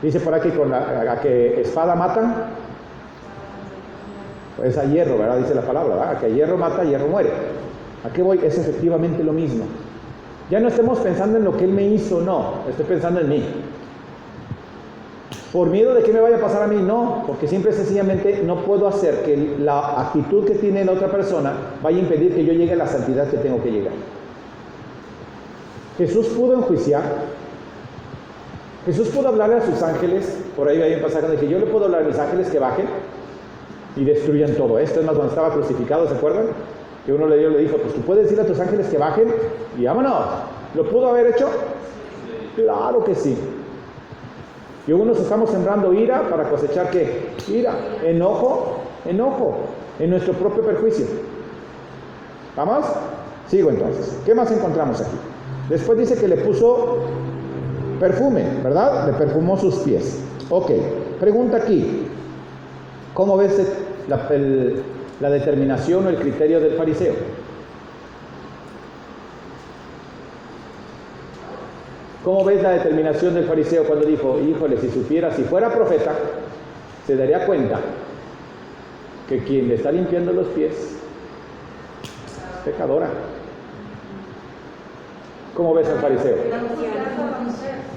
Dice por aquí, a que espada matan, pues a hierro, ¿verdad? Dice la palabra, ¿verdad? A que hierro mata, hierro muere. ¿A qué voy? Es efectivamente lo mismo. Ya no estemos pensando en lo que Él me hizo, no, estoy pensando en mí. ¿Por miedo de qué me vaya a pasar a mí? No, porque simple y sencillamente no puedo hacer que la actitud que tiene la otra persona vaya a impedir que yo llegue a la santidad que tengo que llegar. Jesús pudo enjuiciar, Jesús pudo hablarle a sus ángeles, por ahí hay un pasaje donde dice, yo le puedo hablar a mis ángeles que bajen y destruyan todo esto. Es más, cuando estaba crucificado, ¿se acuerdan? Que uno le dijo, pues tú puedes decirle a tus ángeles que bajen y vámonos. ¿Lo pudo haber hecho? Claro que sí. Y unos estamos sembrando ira para cosechar ¿qué? Ira, enojo, en nuestro propio perjuicio. ¿Vamos? Sigo entonces. ¿Qué más encontramos aquí? Después dice que le puso perfume, ¿verdad? Le perfumó sus pies. Ok, pregunta aquí. ¿Cómo ves la determinación o el criterio del fariseo? ¿Cómo ves la determinación del fariseo cuando dijo, híjole, si fuera profeta, se daría cuenta que quien le está limpiando los pies es pecadora? ¿Cómo ves al fariseo?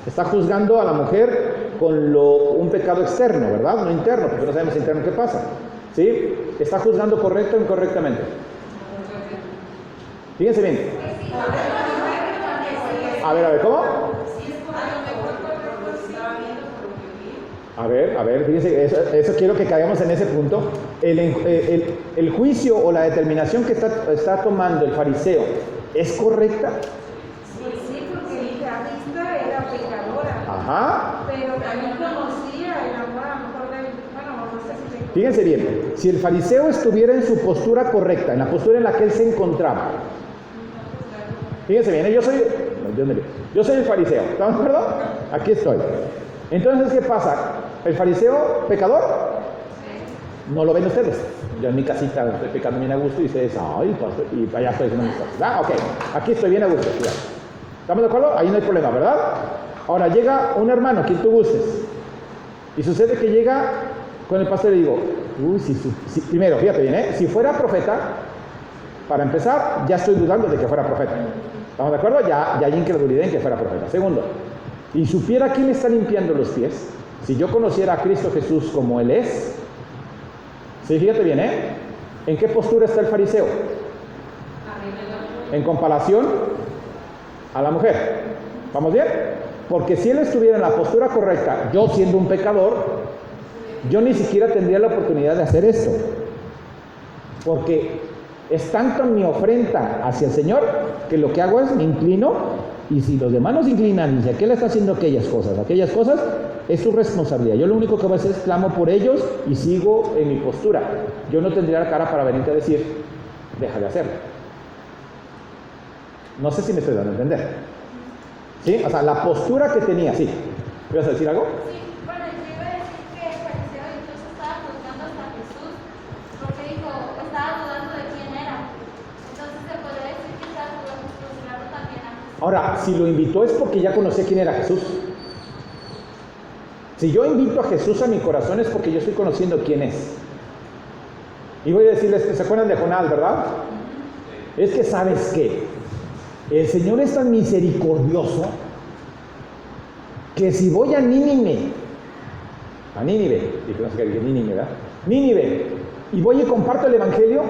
Está juzgando a la mujer con un pecado externo, ¿verdad? No interno, porque no sabemos interno qué pasa. ¿Sí? ¿Está juzgando correcto o incorrectamente? Fíjense bien. A ver, ¿cómo? A ver, fíjense, eso quiero que caigamos en ese punto. El juicio o la determinación que está tomando el fariseo, ¿es correcta? Sí, porque la vista era pecadora. Ajá. Pero también conocía el amor a lo mejor no sé si... Fíjense bien, si el fariseo estuviera en su postura correcta, en la postura en la que él se encontraba. Fíjense bien, yo soy el fariseo, ¿estamos de acuerdo? Aquí estoy. Entonces, ¿qué pasa? ¿El fariseo pecador? No lo ven ustedes. Yo en mi casita estoy pecando bien a gusto y dices, ay, pastor, y allá estoy haciendo mis cosas. Ah, ok, aquí estoy bien a gusto. Cuidado. ¿Estamos de acuerdo? Ahí no hay problema, ¿verdad? Ahora llega un hermano, quien tú gustes, y sucede que llega con el pastor y digo, primero, fíjate bien, si fuera profeta, para empezar, ya estoy dudando de que fuera profeta. ¿Estamos de acuerdo? Ya hay incredulidad en que fuera profeta. Segundo, y supiera quién está limpiando los pies, si yo conociera a Cristo Jesús como Él es, sí, fíjate bien, ¿en qué postura está el fariseo? En comparación a la mujer. ¿Vamos bien? Porque si él estuviera en la postura correcta, yo siendo un pecador, yo ni siquiera tendría la oportunidad de hacer esto. Porque es tanto mi ofrenda hacia el Señor que lo que hago es me inclino, y si los demás no se inclinan y si aquel está haciendo aquellas cosas, es su responsabilidad. Yo lo único que voy a hacer es clamo por ellos y sigo en mi postura. Yo no tendría la cara para venirte a decir, deja de hacerlo. No sé si me estoy dando a entender. ¿Sí? O sea, la postura que tenía, sí. ¿Ibas a decir algo? Sí, bueno, yo iba a decir que el fariseo incluso estaba juzgando hasta Jesús, porque dijo, estaba dudando de quién era. Entonces se podría decir que estaba juzgando también a Jesús. Ahora, si lo invitó es porque ya conocía quién era Jesús. Si yo invito a Jesús a mi corazón es porque yo estoy conociendo quién es. Y voy a decirles, ¿se acuerdan de Jonás, verdad? Es que ¿sabes qué? El Señor es tan misericordioso que si voy a Nínive, dije, no sé qué dije, Nínive, ¿verdad? Nínive, y voy y comparto el Evangelio,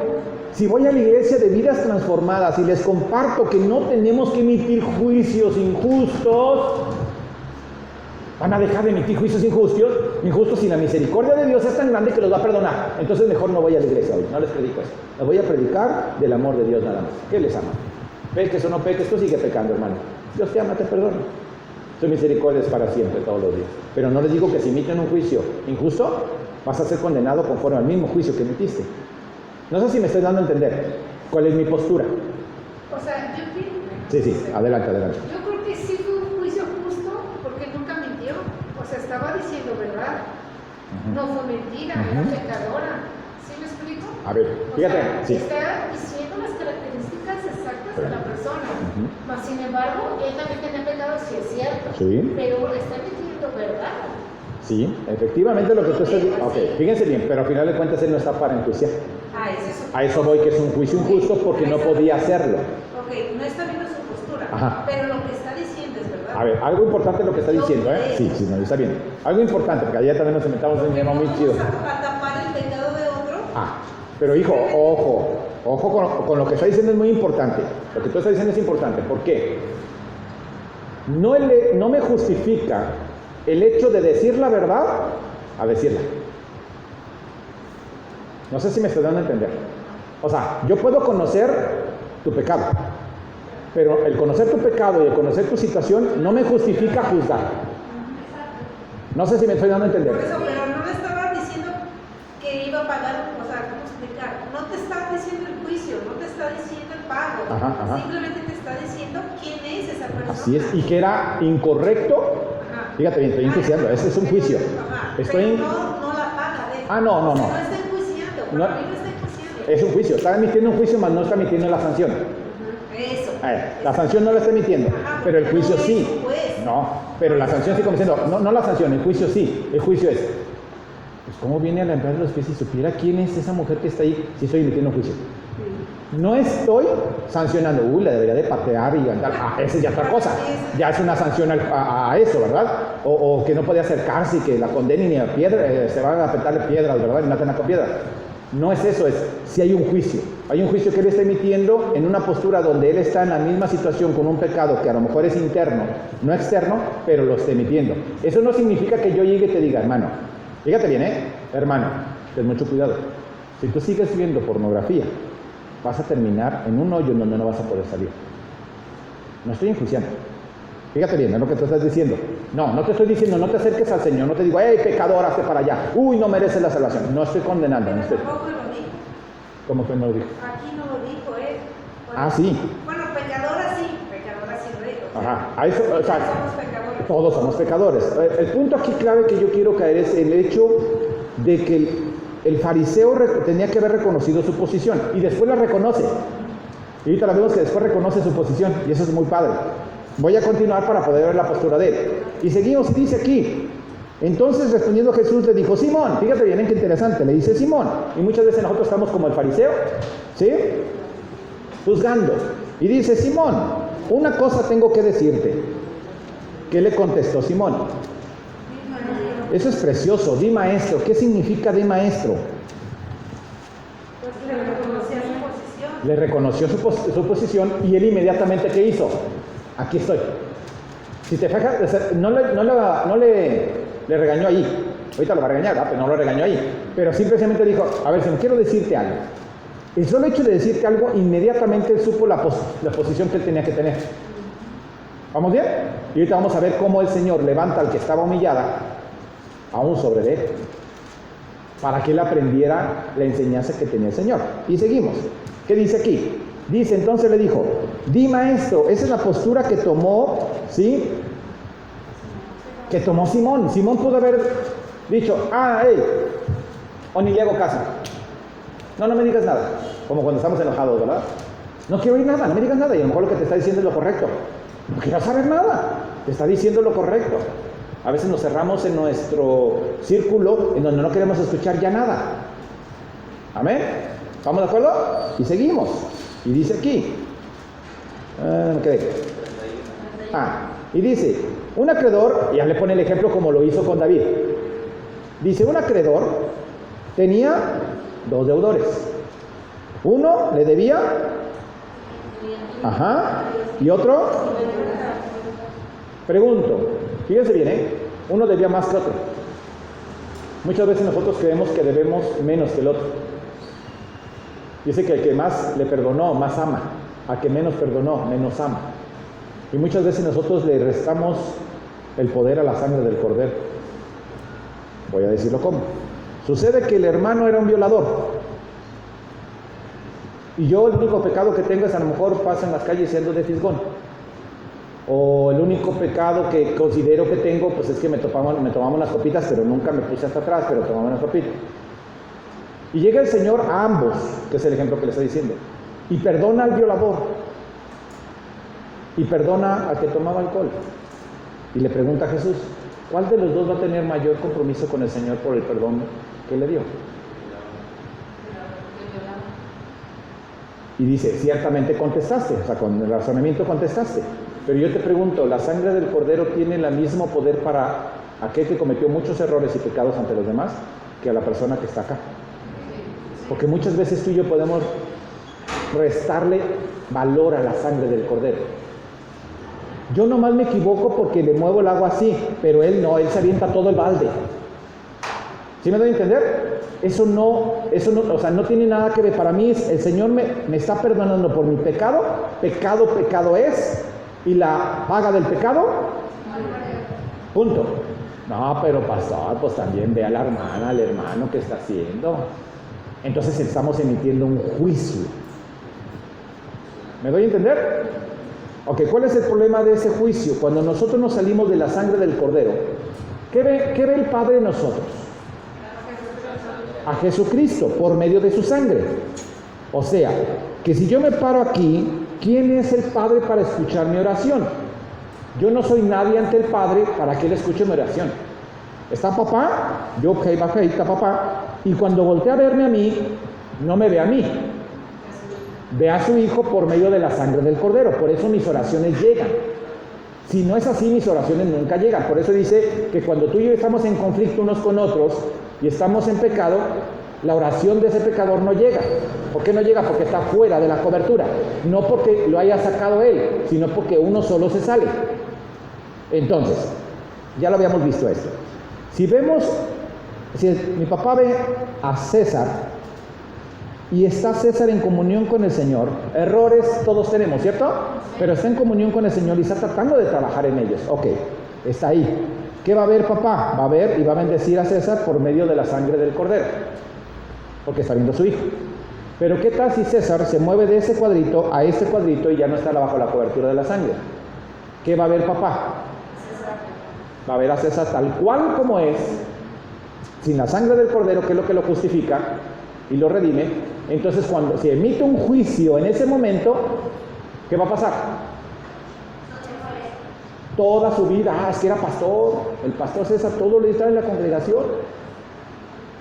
si voy a la iglesia de vidas transformadas y les comparto que no tenemos que emitir juicios injustos, van a dejar de emitir juicios injustos y la misericordia de Dios es tan grande que los va a perdonar. Entonces mejor no voy a la iglesia hoy, no les predico eso. Les voy a predicar del amor de Dios nada más. ¿Qué les ama? Peques o no peques, tú sigue pecando, hermano. Dios te ama, te perdona. Su misericordia es para siempre, todos los días. Pero no les digo que si emiten un juicio injusto, vas a ser condenado conforme al mismo juicio que emitiste. No sé si me estoy dando a entender cuál es mi postura. O sea, yo pienso... Sí, adelante. Yo creo que sí fue un juicio justo porque nunca mintió. O sea, estaba diciendo verdad. No fue mentira, era pecadora. ¿Sí me explico? A ver, fíjate, o sea, sí. Está diciendo las características exactas de la persona. Mas, sin embargo, él también tenía pecado, sí es cierto. Sí. Pero está diciendo verdad. Sí, efectivamente lo que tú estás diciendo. Ok, fíjense bien, pero al final de cuentas él no está para enjuiciar. A eso voy, que es un juicio injusto porque no podía hacerlo. Ok, no está viendo su postura, Ajá. pero lo que está diciendo es verdad. a ver, algo importante lo que está diciendo, ¿eh? Sí, sí, no, está bien. Algo importante, porque ayer también nos inventamos un tema muy chido. A tapar el pecado de otro. Pero hijo, ojo con lo que está diciendo es muy importante. Lo que tú estás diciendo es importante. ¿Por qué? No me justifica el hecho de decir la verdad a decirla. No sé si me estoy dando a entender. O sea, yo puedo conocer tu pecado, pero el conocer tu pecado y el conocer tu situación no me justifica juzgar. No sé si me estoy dando a entender. Por eso, pero no le estaba diciendo que iba a pagar, o sea, ¿cómo explicar? No te está diciendo el juicio, no te está diciendo el pago. Ajá. Simplemente te está diciendo quién es esa persona. Así es, y que era incorrecto. Ajá. Fíjate bien, estoy enjuiciando, ese es un juicio. Ajá. Estoy... Pero no la paga. No. O sea, no está enjuiciando, No. para mí no está enjuiciando. Es un juicio, está emitiendo un juicio, mas no está emitiendo la sanción. Eso. La sanción no la está emitiendo, Ajá, pero el juicio no es sí. un juez. No, pero la sanción sí, como diciendo, no la sanción, el juicio sí. El juicio es, pues ¿cómo viene a limpiar los pies si supiera quién es esa mujer que está ahí si estoy emitiendo un juicio? No estoy sancionando, la debería de patear y andar, esa es ya otra cosa, ya es una sanción a eso, ¿verdad? O que no puede acercarse y que la condenen y a piedra, se van a apretarle piedras, ¿verdad? Y maten con piedra. No es eso, es si hay un juicio que él está emitiendo en una postura donde él está en la misma situación con un pecado que a lo mejor es interno, no externo, pero lo está emitiendo. Eso no significa que yo llegue y te diga, hermano, fíjate bien, hermano, ten mucho cuidado. Si tú sigues viendo pornografía, vas a terminar en un hoyo en donde no vas a poder salir. No estoy enjuiciando. Fíjate bien, es lo que tú estás diciendo. No te estoy diciendo, no te acerques al Señor, no te digo, hey, pecador, hazte para allá. No mereces la salvación. No estoy condenando. No estoy... Tampoco lo dijo. ¿Cómo que no lo dijo? Aquí no lo dijo él. Sí. Bueno, pecadora sí lo dijo. Ajá. A eso, o sea, somos pecadores. todos somos pecadores. El punto aquí clave que yo quiero caer es el hecho de que el fariseo tenía que haber reconocido su posición y después la reconoce. Y ahorita la vemos que después reconoce su posición y eso es muy padre. Voy a continuar para poder ver la postura de él. Y seguimos, dice aquí. Entonces respondiendo Jesús le dijo, Simón, fíjate bien, qué interesante, le dice Simón. Y muchas veces nosotros estamos como el fariseo, ¿sí? Juzgando. Y dice, Simón, una cosa tengo que decirte. ¿Qué le contestó Simón? Eso es precioso, di maestro. ¿Qué significa di maestro? Pues le reconocía su posición. Le reconoció su posición y él inmediatamente, ¿qué hizo? Aquí estoy. Si te fijas, no le regañó ahí. Ahorita lo va a regañar, ¿verdad? Pero no lo regañó ahí. Pero simplemente dijo, a ver, Señor, quiero decirte algo. El solo hecho de decirte algo, inmediatamente él supo la posición que él tenía que tener. ¿Vamos bien? Y ahorita vamos a ver cómo el Señor levanta al que estaba humillada, aún sobre de él, para que él aprendiera la enseñanza que tenía el Señor. Y seguimos. ¿Qué dice aquí? Dice, entonces le dijo, di maestro, esa es la postura que tomó, ¿sí? Que tomó Simón. Simón pudo haber dicho, o ni le hago caso. No me digas nada. Como cuando estamos enojados, ¿verdad? No quiero oír nada, no me digas nada. Y a lo mejor lo que te está diciendo es lo correcto. No quiero saber nada. Te está diciendo lo correcto. A veces nos cerramos en nuestro círculo en donde no queremos escuchar ya nada. ¿Amén? ¿Estamos de acuerdo? Y seguimos. Y dice aquí. Y dice, un acreedor, y ya le pone el ejemplo como lo hizo con David. Dice, un acreedor tenía 2 deudores. Uno le debía, y otro, pregunto, fíjense bien, uno debía más que otro. Muchas veces nosotros creemos que debemos menos que el otro. Dice que el que más le perdonó, más ama. Al que menos perdonó, menos ama. Y muchas veces nosotros le restamos el poder a la sangre del cordero. Voy a decirlo cómo. Sucede que el hermano era un violador. Y yo el único pecado que tengo es a lo mejor paso en las calles siendo de fisgón. O el único pecado que considero que tengo, pues es que me tomamos unas copitas, pero nunca me puse hasta atrás, pero tomaba unas copitas. Y llega el Señor a ambos, que es el ejemplo que le está diciendo, y perdona al violador, y perdona al que tomaba alcohol. Y le pregunta a Jesús, ¿cuál de los dos va a tener mayor compromiso con el Señor por el perdón que le dio? Y dice, ciertamente contestaste, o sea, con el razonamiento contestaste. Pero yo te pregunto, ¿la sangre del Cordero tiene el mismo poder para aquel que cometió muchos errores y pecados ante los demás que a la persona que está acá? Porque muchas veces tú y yo podemos restarle valor a la sangre del Cordero. Yo nomás me equivoco porque le muevo el agua así, pero él no, él se avienta todo el balde. ¿Sí me doy a entender? Eso no, o sea, no tiene nada que ver. Para mí, el Señor me está perdonando por mi pecado. Pecado es. Y la paga del pecado, punto. No, pero pastor, pues también ve a la hermana, al hermano que está haciendo. Entonces estamos emitiendo un juicio. ¿Me doy a entender? Ok, ¿cuál es el problema de ese juicio? Cuando nosotros nos salimos de la sangre del Cordero, ¿qué ve el Padre en nosotros? A Jesucristo, por medio de su sangre. O sea, que si yo me paro aquí, ¿quién es el Padre para escuchar mi oración? Yo no soy nadie ante el Padre para que Él escuche mi oración. ¿Está papá? Yo, ok, está papá. Y cuando voltea a verme a mí, no me ve a mí. Ve a su Hijo por medio de la sangre del Cordero. Por eso mis oraciones llegan. Si no es así, mis oraciones nunca llegan. Por eso dice que cuando tú y yo estamos en conflicto unos con otros y estamos en pecado, la oración de ese pecador no llega. ¿Por qué no llega? Porque está fuera de la cobertura. No porque lo haya sacado él, sino porque uno solo se sale. Entonces, ya lo habíamos visto esto. Si mi papá ve a César y está César en comunión con el Señor, errores todos tenemos, ¿cierto? Pero está en comunión con el Señor y está tratando de trabajar en ellos. Ok, está ahí. ¿Qué va a ver papá? Va a ver y va a bendecir a César por medio de la sangre del Cordero, porque está viendo a su hijo. Pero ¿qué tal si César se mueve de ese cuadrito a este cuadrito y ya no está bajo la cobertura de la sangre? ¿Qué va a ver papá? Va a ver a César tal cual como es, sin la sangre del Cordero, que es lo que lo justifica y lo redime. Entonces cuando se emite un juicio en ese momento, ¿qué va a pasar? Toda su vida, es que era pastor, el pastor César todo lo estaba en la congregación.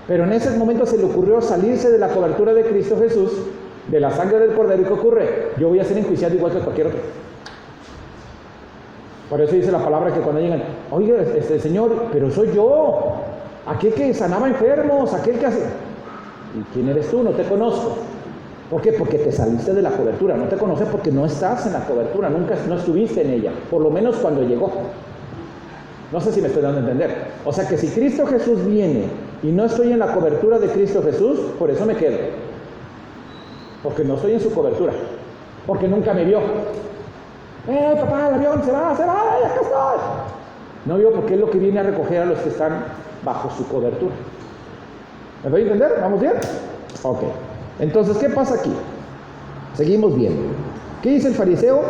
Pero en ese momento se le ocurrió salirse de la cobertura de Cristo Jesús, de la sangre del Cordero. ¿Y qué ocurre? Yo voy a ser enjuiciado igual que cualquier otro. Por eso dice la palabra que cuando llegan, oye, Señor, pero soy yo, aquel que sanaba enfermos, aquel que hace... ¿Y quién eres tú? No te conozco. ¿Por qué? Porque te saliste de la cobertura. No te conoces porque no estás en la cobertura, no estuviste en ella, por lo menos cuando llegó. No sé si me estoy dando a entender. O sea que si Cristo Jesús viene y no estoy en la cobertura de Cristo Jesús, por eso me quedo. Porque no estoy en su cobertura. Porque nunca me vio. Papá, el avión se va, ya acá estoy. No vio porque es lo que viene a recoger a los que están bajo su cobertura. ¿Me voy a entender? ¿Vamos bien? Ok. Entonces, ¿qué pasa aquí? Seguimos viendo. ¿Qué dice el fariseo?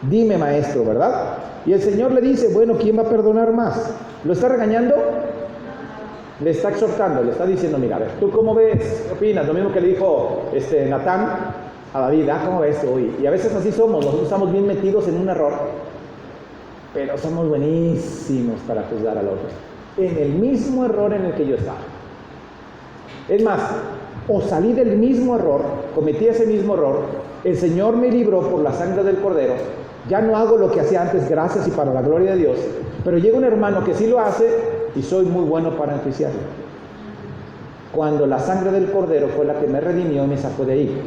Dime, maestro, ¿verdad? Y el Señor le dice, bueno, ¿quién va a perdonar más? ¿Lo está regañando? Le está exhortando, le está diciendo, mira, a ver, ¿tú cómo ves? ¿Qué opinas? Lo mismo que le dijo Natán a David, ¿cómo ves tú? Y a veces así somos, nosotros estamos bien metidos en un error, pero somos buenísimos para juzgar al otro, en el mismo error en el que yo estaba. Es más, o salí del mismo error, cometí ese mismo error, el Señor me libró por la sangre del Cordero, ya no hago lo que hacía antes, gracias y para la gloria de Dios, pero llega un hermano que sí lo hace y soy muy bueno para enjuiciarlo. Cuando la sangre del Cordero fue la que me redimió y me sacó de ahí,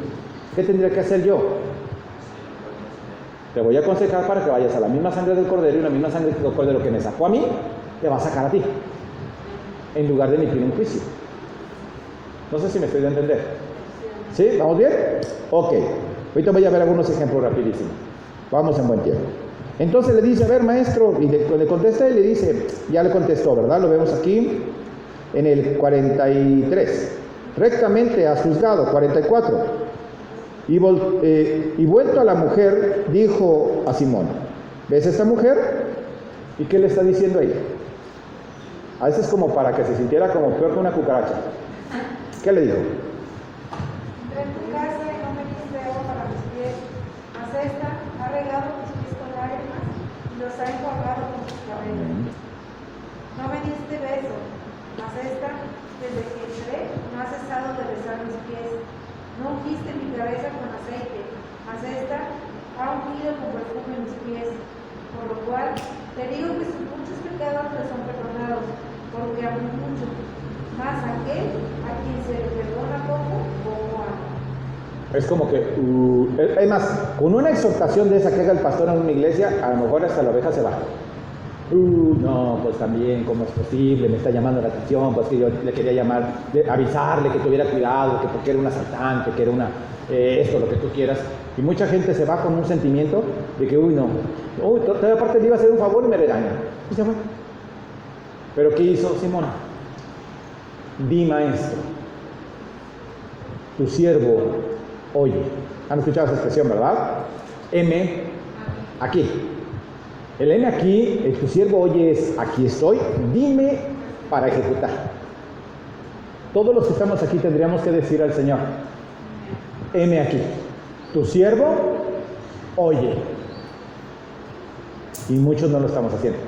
¿qué tendría que hacer yo? Te voy a aconsejar para que vayas a la misma sangre del Cordero, y la misma sangre del Cordero que me sacó a mí, te va a sacar a ti, en lugar de emitir un juicio. No sé si me estoy de entender. ¿Sí? ¿Vamos bien? Ok. Ahorita voy a ver algunos ejemplos rapidísimo. Vamos en buen tiempo. Entonces le dice, a ver, maestro, y le contesta y le dice, ya le contestó, ¿verdad? Lo vemos aquí en el 43. Rectamente has juzgado, 44. Y vuelto a la mujer, dijo a Simón, ¿ves a esta mujer? ¿Y qué le está diciendo ahí? A veces como para que se sintiera como peor que una cucaracha. ¿Qué le dijo? Entré en tu casa y no me diste agua para mis pies, mas esta ha regado mis pies con lágrimas y los ha enjuagado con sus cabellos. No me diste beso, mas esta, desde que entré, no ha cesado de besar mis pies. No ungiste mi cabeza con aceite, mas esta ha ha ungido con perfume mis pies, por lo cual te digo que sus muchos pecados le son perdonados, porque amó mucho, mas aquel a quien se le perdona poco, poco ama. Es como que, es más, con una exhortación de esa que haga el pastor en una iglesia, a lo mejor hasta la oveja se va. No, pues también, ¿cómo es posible? Me está llamando la atención, pues que yo le quería llamar, avisarle que tuviera cuidado, que porque era un asaltante, que era una, esto, lo que tú quieras. Y mucha gente se va con un sentimiento de que, todavía aparte le iba a hacer un favor y me regaña. Y se fue. Pero ¿qué hizo Simón? Di maestro, tu siervo oye. Han escuchado esa expresión, ¿verdad? M, aquí. El M aquí, el tu siervo oye es, aquí estoy, dime para ejecutar. Todos los que estamos aquí tendríamos que decir al Señor, M aquí, tu siervo oye. Y muchos no lo estamos haciendo.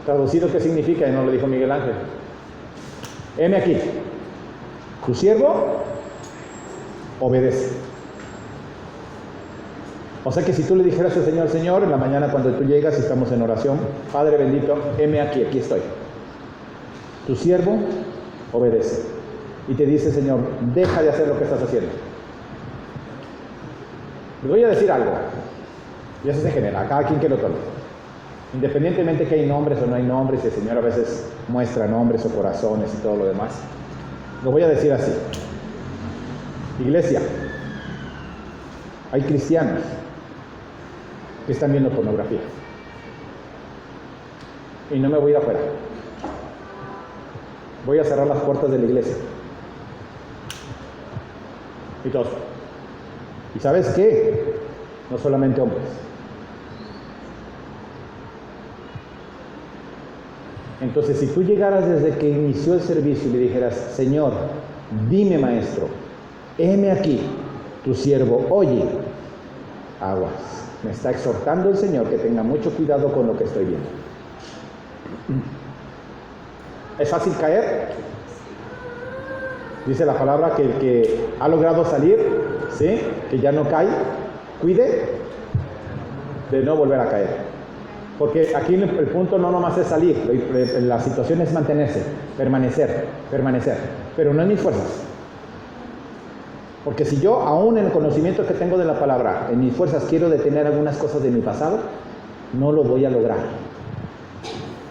Traducido, ¿qué significa? Y no lo dijo Miguel Ángel. M aquí, tu siervo obedece. O sea que si tú le dijeras al Señor, Señor, en la mañana cuando tú llegas y estamos en oración, Padre bendito, heme aquí, aquí estoy. Tu siervo obedece. Y te dice, Señor, deja de hacer lo que estás haciendo. Les voy a decir algo, y eso se genera, cada quien que lo tome. Independientemente que hay nombres o no hay nombres, el Señor a veces muestra nombres o corazones y todo lo demás. Lo voy a decir así. Iglesia, hay cristianos que están viendo pornografía. Y no me voy a ir afuera. Voy a cerrar las puertas de la iglesia. Y todos. ¿Y sabes qué? No solamente hombres. Entonces, si tú llegaras desde que inició el servicio y le dijeras, Señor, dime maestro, heme aquí, tu siervo oye, aguas. Me está exhortando el Señor que tenga mucho cuidado con lo que estoy viendo. ¿Es fácil caer? Dice la palabra que el que ha logrado salir, ¿sí?, que ya no cae, cuide de no volver a caer. Porque aquí el punto no nomás es salir, la situación es mantenerse, permanecer, pero no en mis fuerzas. Porque si yo, aún en el conocimiento que tengo de la palabra, en mis fuerzas quiero detener algunas cosas de mi pasado, no lo voy a lograr.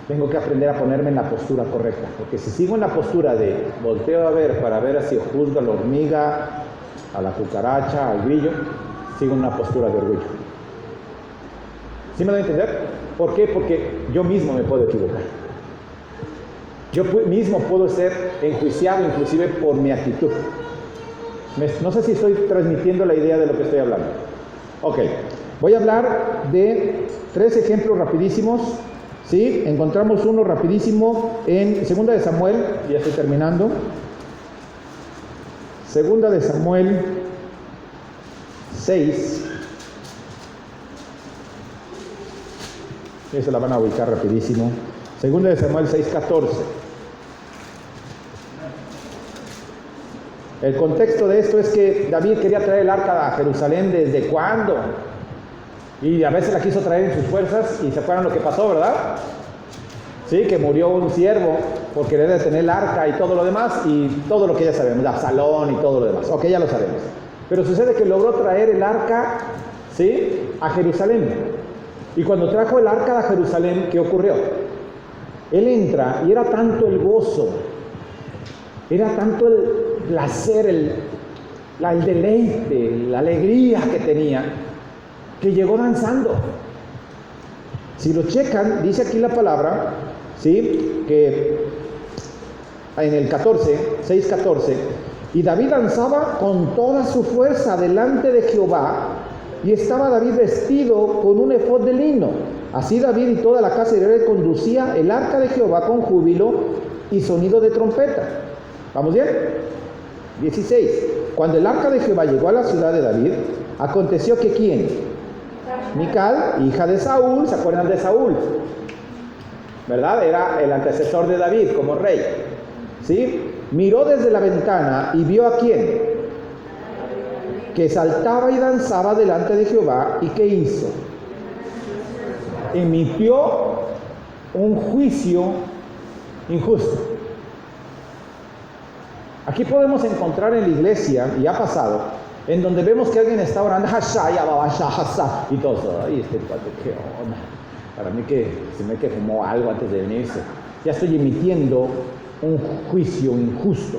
Tengo que aprender a ponerme en la postura correcta, porque si sigo en la postura de volteo a ver para ver si juzgo a la hormiga, a la cucaracha, al grillo, sigo en una postura de orgullo. ¿Sí me da a entender? ¿Por qué? Porque yo mismo me puedo equivocar. Yo mismo puedo ser enjuiciado inclusive por mi actitud. No sé si estoy transmitiendo la idea de lo que estoy hablando. Ok, voy a hablar de 3 ejemplos rapidísimos. ¿Sí? Encontramos uno rapidísimo en 2 de Samuel, ya estoy terminando. 2 de Samuel 6. Esa la van a ubicar rapidísimo. 2 de Samuel 6:14. El contexto de esto es que David quería traer el arca a Jerusalén desde cuándo. Y a veces la quiso traer en sus fuerzas y se acuerdan lo que pasó, ¿verdad? Sí, que murió un siervo por querer detener el arca y todo lo demás, y todo lo que ya sabemos, Absalón y todo lo demás. Ok, ya lo sabemos. Pero sucede que logró traer el arca, ¿sí?, a Jerusalén. Y cuando trajo el arca a Jerusalén, ¿qué ocurrió? Él entra y era tanto el gozo, era tanto el placer, el deleite, la alegría que tenía, que llegó danzando. Si lo checan, dice aquí la palabra, ¿sí?, que en el 6:14, y David danzaba con toda su fuerza delante de Jehová, y estaba David vestido con un efod de lino. Así David y toda la casa de Israel conducía el arca de Jehová con júbilo y sonido de trompeta. ¿Vamos bien? 16. Cuando el arca de Jehová llegó a la ciudad de David, aconteció que ¿quién? Mical, hija de Saúl, ¿se acuerdan de Saúl? ¿Verdad? Era el antecesor de David como rey. ¿Sí? Miró desde la ventana y vio ¿a quién? que saltaba y danzaba delante de Jehová. ¿Y qué hizo? Emitió un juicio injusto. Aquí podemos encontrar en la iglesia, y ha pasado, en donde vemos que alguien está orando, y todos, ay, este cuate, ¿qué onda? Para mí que se me que fumó algo antes de venirse. Ya estoy emitiendo un juicio injusto.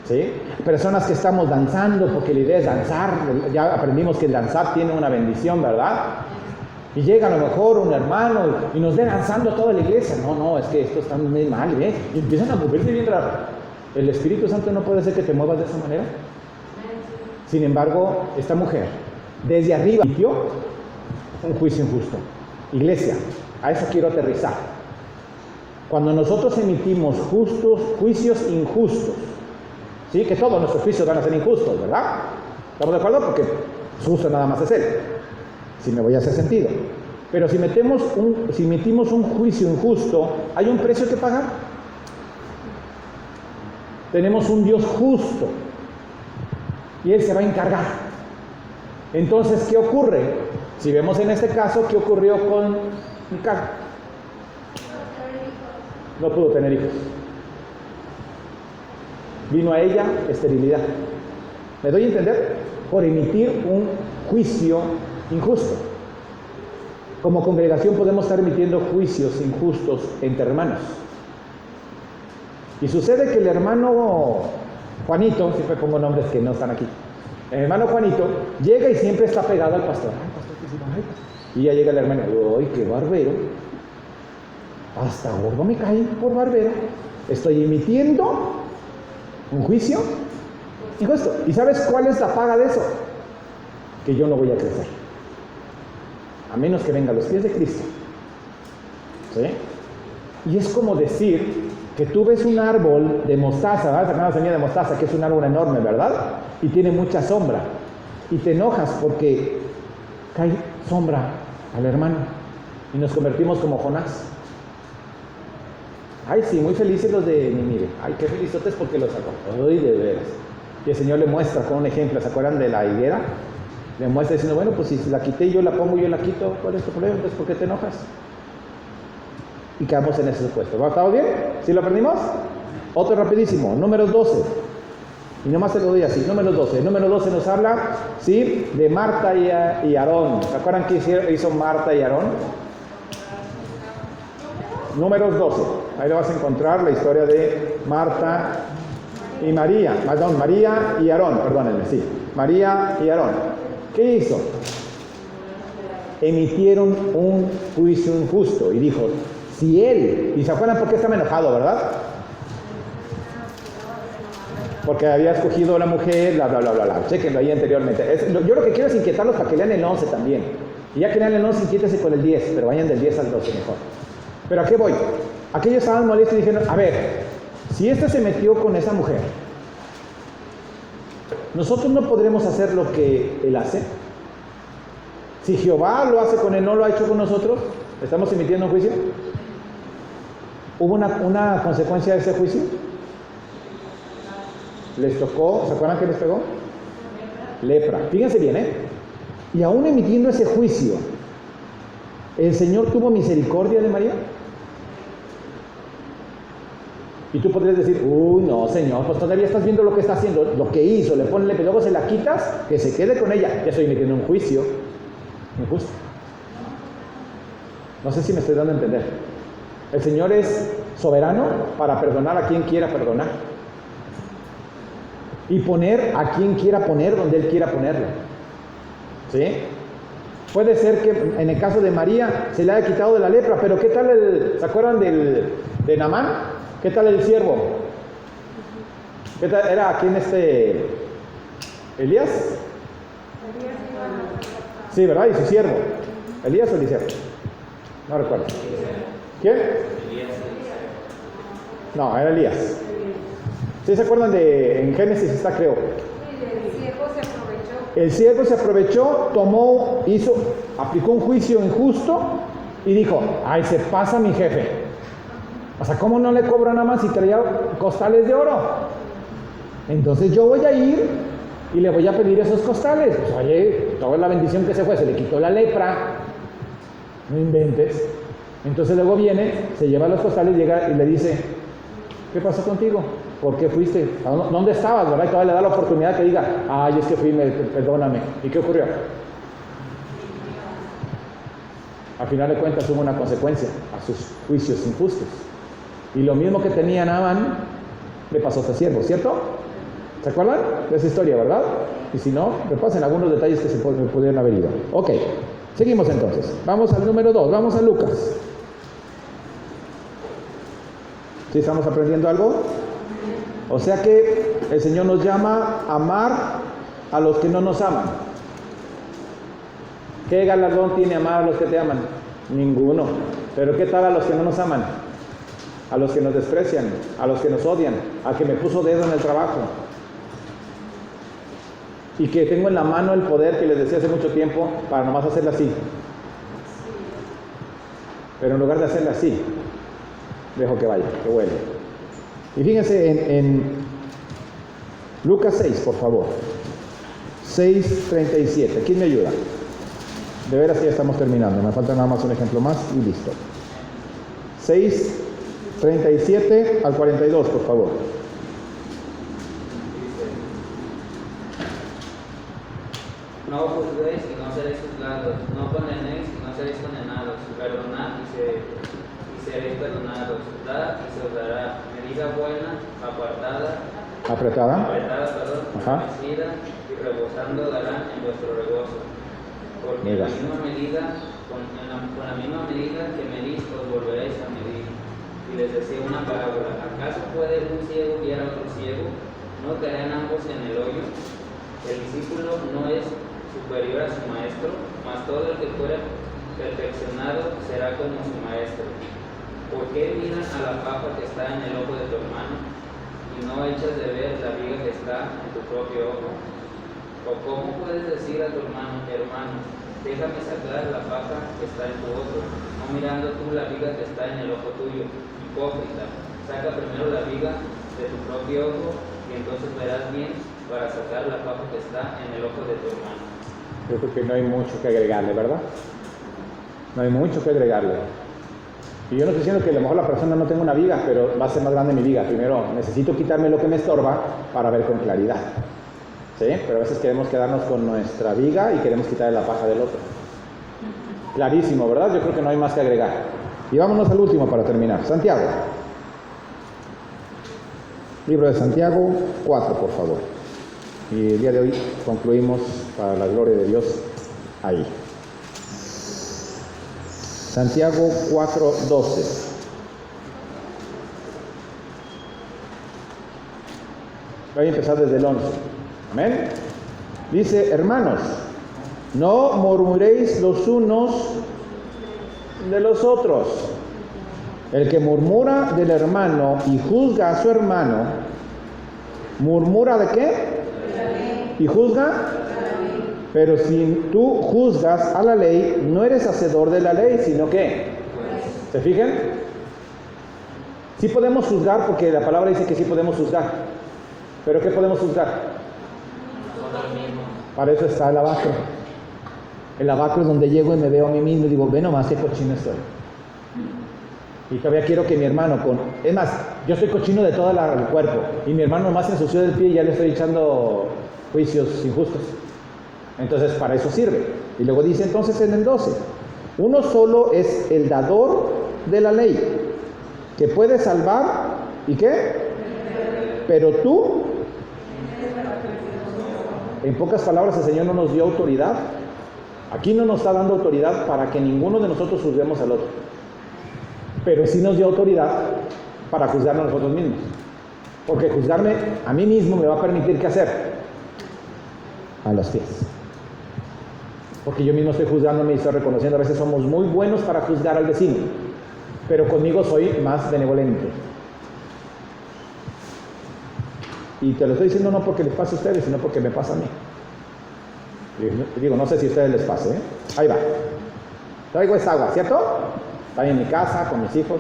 ¿Sí? Personas que estamos danzando, porque la idea es danzar, ya aprendimos que el danzar tiene una bendición, ¿verdad? Y llega a lo mejor un hermano y nos ve danzando toda la iglesia. No, es que esto está muy mal, ¿ves? Y empiezan a moverse bien raro. El Espíritu Santo no puede hacer que te muevas de esa manera. Sin embargo, esta mujer, desde arriba, emitió un juicio injusto. Iglesia, a eso quiero aterrizar. Cuando nosotros emitimos juicios injustos, ¿sí? Que todos nuestros juicios van a ser injustos, ¿verdad? ¿Estamos de acuerdo? Porque justo nada más es Él. Si me voy a hacer sentido. Pero si emitimos un juicio injusto, hay un precio que pagar. Tenemos un Dios justo y Él se va a encargar. Entonces, ¿qué ocurre? Si vemos en este caso, ¿qué ocurrió con Mical? No pudo tener hijos. Vino a ella esterilidad. ¿Me doy a entender? Por emitir un juicio injusto. Como congregación podemos estar emitiendo juicios injustos entre hermanos. Y sucede que el hermano Juanito, siempre pongo nombres que no están aquí, el hermano Juanito llega y siempre está pegado al pastor. Y ya llega el hermano, ¡ay, qué barbero! Hasta gordo me cae por barbero. Estoy emitiendo un juicio injusto. ¿Y sabes cuál es la paga de eso? Que yo no voy a crecer. A menos que venga a los pies de Cristo. ¿Sí? Y es como decir que tú ves un árbol de mostaza, ¿verdad? Sacando la semilla de mostaza, que es un árbol enorme, ¿verdad? Y tiene mucha sombra. Y te enojas porque cae sombra al hermano. Y nos convertimos como Jonás. Ay, sí, muy felices los de Nínive. Ay, qué felizotes porque los sacó. Ay, de veras. Y el Señor le muestra con un ejemplo. ¿Se acuerdan de la higuera? Le muestra diciendo, bueno, pues si la quité y yo la pongo, yo la quito, ¿cuál es tu problema? Entonces, ¿por qué te enojas? Y quedamos en ese supuesto. ¿Estamos bien? ¿Sí lo aprendimos? Otro rapidísimo, Números 12. Y nomás te lo doy así, Números 12. Número 12 nos habla, ¿sí?, de Marta y Aarón. ¿Se acuerdan qué hizo Marta y Aarón? Números 12. Ahí lo vas a encontrar, la historia de Marta y María. Perdón, María y Aarón, perdónenme, sí. María y Aarón. ¿Qué hizo? Emitieron un juicio injusto y dijo, si él, y se acuerdan por qué estaba enojado, ¿verdad? Porque había escogido a la mujer, bla, bla, bla, bla, bla. Chequenlo ahí anteriormente. Yo lo que quiero es inquietarlos para que lean el 11 también. Y ya que lean el 11, inquiétense con el 10, pero vayan del 10 al 12 mejor. Pero ¿a qué voy? Aquellos estaban molestos y dijeron, a ver, si este se metió con esa mujer, ¿nosotros no podremos hacer lo que él hace? Si Jehová lo hace con él, ¿no lo ha hecho con nosotros? ¿Estamos emitiendo un juicio? ¿Hubo una consecuencia de ese juicio? Les tocó, ¿se acuerdan que les pegó? Lepra. Fíjense bien, ¿eh? Y aún emitiendo ese juicio, ¿el Señor tuvo misericordia de María? Y tú podrías decir, uy, no, Señor, pues todavía estás viendo lo que está haciendo, lo que hizo, le pones, luego se la quitas, que se quede con ella. Ya estoy emitiendo un juicio injusto. No sé si me estoy dando a entender. El Señor es soberano para perdonar a quien quiera perdonar. Y poner a quien quiera poner donde Él quiera ponerlo. ¿Sí? Puede ser que en el caso de María se le haya quitado de la lepra, pero ¿qué tal ¿se acuerdan de Naamán? ¿Qué tal el siervo? ¿Qué tal era quién Elías? Sí, ¿verdad? Y su siervo. ¿Elías o Eliseo? No recuerdo. ¿Quién? No, era Elías. ¿Sí se acuerdan en Génesis está, creo? El siervo se aprovechó, aplicó un juicio injusto y dijo, ay, se pasa mi jefe. O sea, ¿cómo no le cobro nada más si traía costales de oro? Entonces yo voy a ir y le voy a pedir esos costales. Pues oye, toda la bendición que se fue, se le quitó la lepra. No inventes. Entonces luego viene, se lleva los costales, llega y le dice, ¿qué pasó contigo? ¿Por qué fuiste? ¿Dónde estabas? ¿Verdad? Y todavía le da la oportunidad que diga, ay, es que fui, perdóname. ¿Y qué ocurrió? Al final de cuentas hubo una consecuencia a sus juicios injustos. Y lo mismo que tenía Naamán, le pasó a este siervo, ¿cierto? ¿Se acuerdan de esa historia, verdad? Y si no, repasen algunos detalles que se pudieron haber ido. Ok, seguimos entonces. Vamos al número 2, vamos a Lucas. ¿Sí estamos aprendiendo algo? O sea que el Señor nos llama a amar a los que no nos aman. ¿Qué galardón tiene amar a los que te aman? Ninguno. Pero ¿qué tal a los que no nos aman? A los que nos desprecian, a los que nos odian, al que me puso dedo en el trabajo. Y que tengo en la mano el poder que les decía hace mucho tiempo para nomás hacerla así. Pero en lugar de hacerla así, dejo que vaya, que vuele. Y fíjense en Lucas 6, por favor. 6:37. ¿Quién me ayuda? De veras que ya estamos terminando. Me falta nada más un ejemplo más y listo. 6:37 al 42, por favor. No juzguéis y no seréis juzgados, no condenéis y no seréis condenados, perdonad y seréis perdonados, dad y se os dará, medida buena, apretada, mecida y rebosando darán en vuestro rebozo. Porque con la misma medida que medís os volveréis a medir. Y les decía una parábola, ¿acaso puede un ciego guiar a otro ciego? ¿No caerán ambos en el hoyo? El discípulo no es superior a su maestro, mas todo el que fuera perfeccionado será como su maestro. ¿Por qué miras a la paja que está en el ojo de tu hermano y no echas de ver la viga que está en tu propio ojo? ¿O cómo puedes decir a tu hermano, déjame sacar la paja que está en tu ojo, no mirando tú la viga que está en el ojo tuyo? Hipócrita, saca primero la viga de tu propio ojo y entonces verás bien para sacar la paja que está en el ojo de tu hermano. Yo creo que no hay mucho que agregarle, ¿verdad? No hay mucho que agregarle. Y yo no estoy diciendo que a lo mejor la persona no tenga una viga, pero va a ser más grande mi viga. Primero necesito quitarme lo que me estorba para ver con claridad. ¿Sí? Pero a veces queremos quedarnos con nuestra viga y queremos quitarle la paja del otro. Clarísimo, ¿verdad? Yo creo que no hay más que agregar. Y vámonos al último para terminar. Santiago. Libro de Santiago 4, por favor. Y el día de hoy concluimos para la gloria de Dios ahí. Santiago 4:12. Voy a empezar desde el 11. Amén. Dice, hermanos, no murmuréis los unos de los otros. El que murmura del hermano y juzga a su hermano, ¿murmura de qué? ¿Y juzga? Pero si tú juzgas a la ley, no eres hacedor de la ley, sino que, ¿se fijan? Sí podemos juzgar, porque la palabra dice que sí podemos juzgar. ¿Pero qué podemos juzgar? Para eso está el lavacro. El lavacro es donde llego y me veo a mí mismo y digo, ve nomás qué cochino estoy. Y todavía quiero que mi hermano Es más, yo estoy cochino de todo el cuerpo. Y mi hermano nomás se ensució del pie y ya le estoy echando juicios injustos. Entonces, para eso sirve. Y luego dice entonces en el 12, uno solo es el dador de la ley, que puede salvar, ¿y qué? Pero tú, en pocas palabras, el Señor no nos dio autoridad. Aquí no nos está dando autoridad para que ninguno de nosotros juzguemos al otro. Pero sí nos dio autoridad para juzgarnos a nosotros mismos. Porque juzgarme a mí mismo me va a permitir, ¿qué hacer? A los pies. Porque yo mismo estoy juzgándome y estoy reconociendo. A veces somos muy buenos para juzgar al vecino, pero conmigo soy más benevolente. Y te lo estoy diciendo no porque les pase a ustedes, sino porque me pasa a mí. Y digo, no sé si a ustedes les pase, ¿eh? Ahí va. Traigo esta agua, ¿cierto? Está en mi casa, con mis hijos.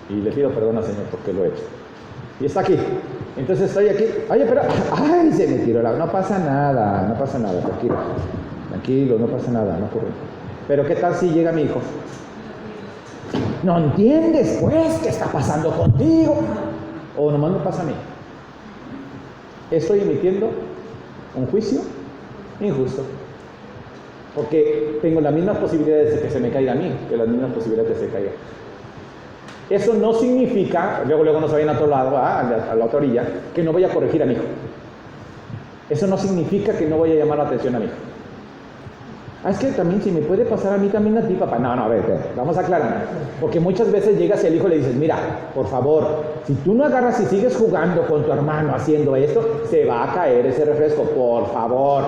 Y le pido perdón al Señor porque lo he hecho. Y está aquí. Entonces estoy aquí, oye, pero, ay, se me tiró no pasa nada, tranquilo, no pasa nada, no ocurre. Pero ¿qué tal si llega mi hijo? ¿No entiendes, pues, qué está pasando contigo? O nomás me pasa a mí. Estoy emitiendo un juicio injusto. Porque tengo las mismas posibilidades de que se me caiga a mí, que las mismas posibilidades de que se caiga. Eso no significa, luego no se vayan a otro lado, a la otra orilla, que no voy a corregir a mi hijo. Eso no significa que no voy a llamar la atención a mi hijo. Es que también, si me puede pasar a mí, también a ti, papá. No, a ver, vamos a aclarar. Porque muchas veces llegas y al hijo le dices, mira, por favor, si tú no agarras y sigues jugando con tu hermano haciendo esto, se va a caer ese refresco, por favor.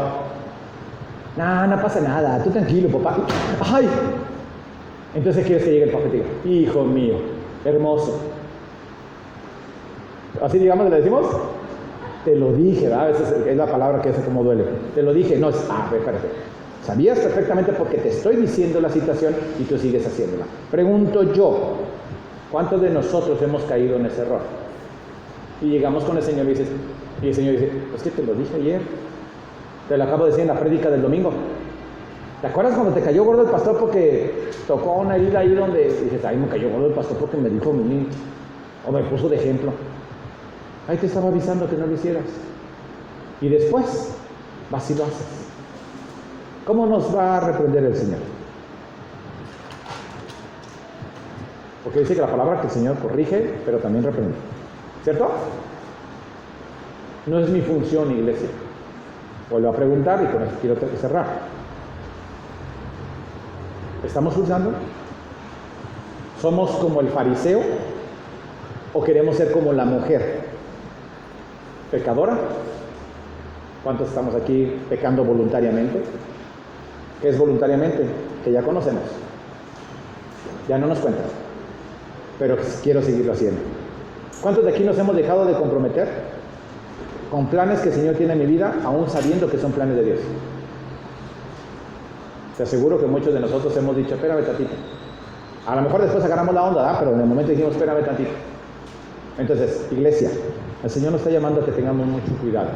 No pasa nada, tú tranquilo, papá. ¡Ay! Entonces quieres que llegue el papá y te diga, hijo mío, hermoso. Así digamos, le decimos, te lo dije, ¿verdad? A veces es la palabra que hace como duele. Te lo dije, no es, espérate. Sabías perfectamente porque te estoy diciendo la situación y tú sigues haciéndola. Pregunto yo, ¿cuántos de nosotros hemos caído en ese error? Y llegamos con el Señor y el Señor dice, es que te lo dije ayer. Te lo acabo de decir en la prédica del domingo. ¿Te acuerdas cuando te cayó gordo el pastor porque tocó una herida ahí donde dices, ay, me cayó gordo el pastor porque me dijo mi, o me puso de ejemplo? Ahí te estaba avisando que no lo hicieras. Y después vas y lo haces. ¿Cómo nos va a reprender el Señor? Porque dice que la palabra que el Señor corrige, pero también reprende. ¿Cierto? No es mi función, iglesia. Vuelvo a preguntar y con eso quiero cerrar. ¿Estamos juzgando? ¿Somos como el fariseo? ¿O queremos ser como la mujer pecadora? ¿Cuántos estamos aquí pecando voluntariamente? ¿Qué es voluntariamente? Que ya conocemos. Ya no nos cuentan. Pero quiero seguirlo haciendo. ¿Cuántos de aquí nos hemos dejado de comprometer con planes que el Señor tiene en mi vida, aún sabiendo que son planes de Dios? Te aseguro que muchos de nosotros hemos dicho, espérame tantito. A lo mejor después agarramos la onda, ¿verdad? Pero en el momento dijimos, espérame tantito. Entonces, iglesia, el Señor nos está llamando a que tengamos mucho cuidado.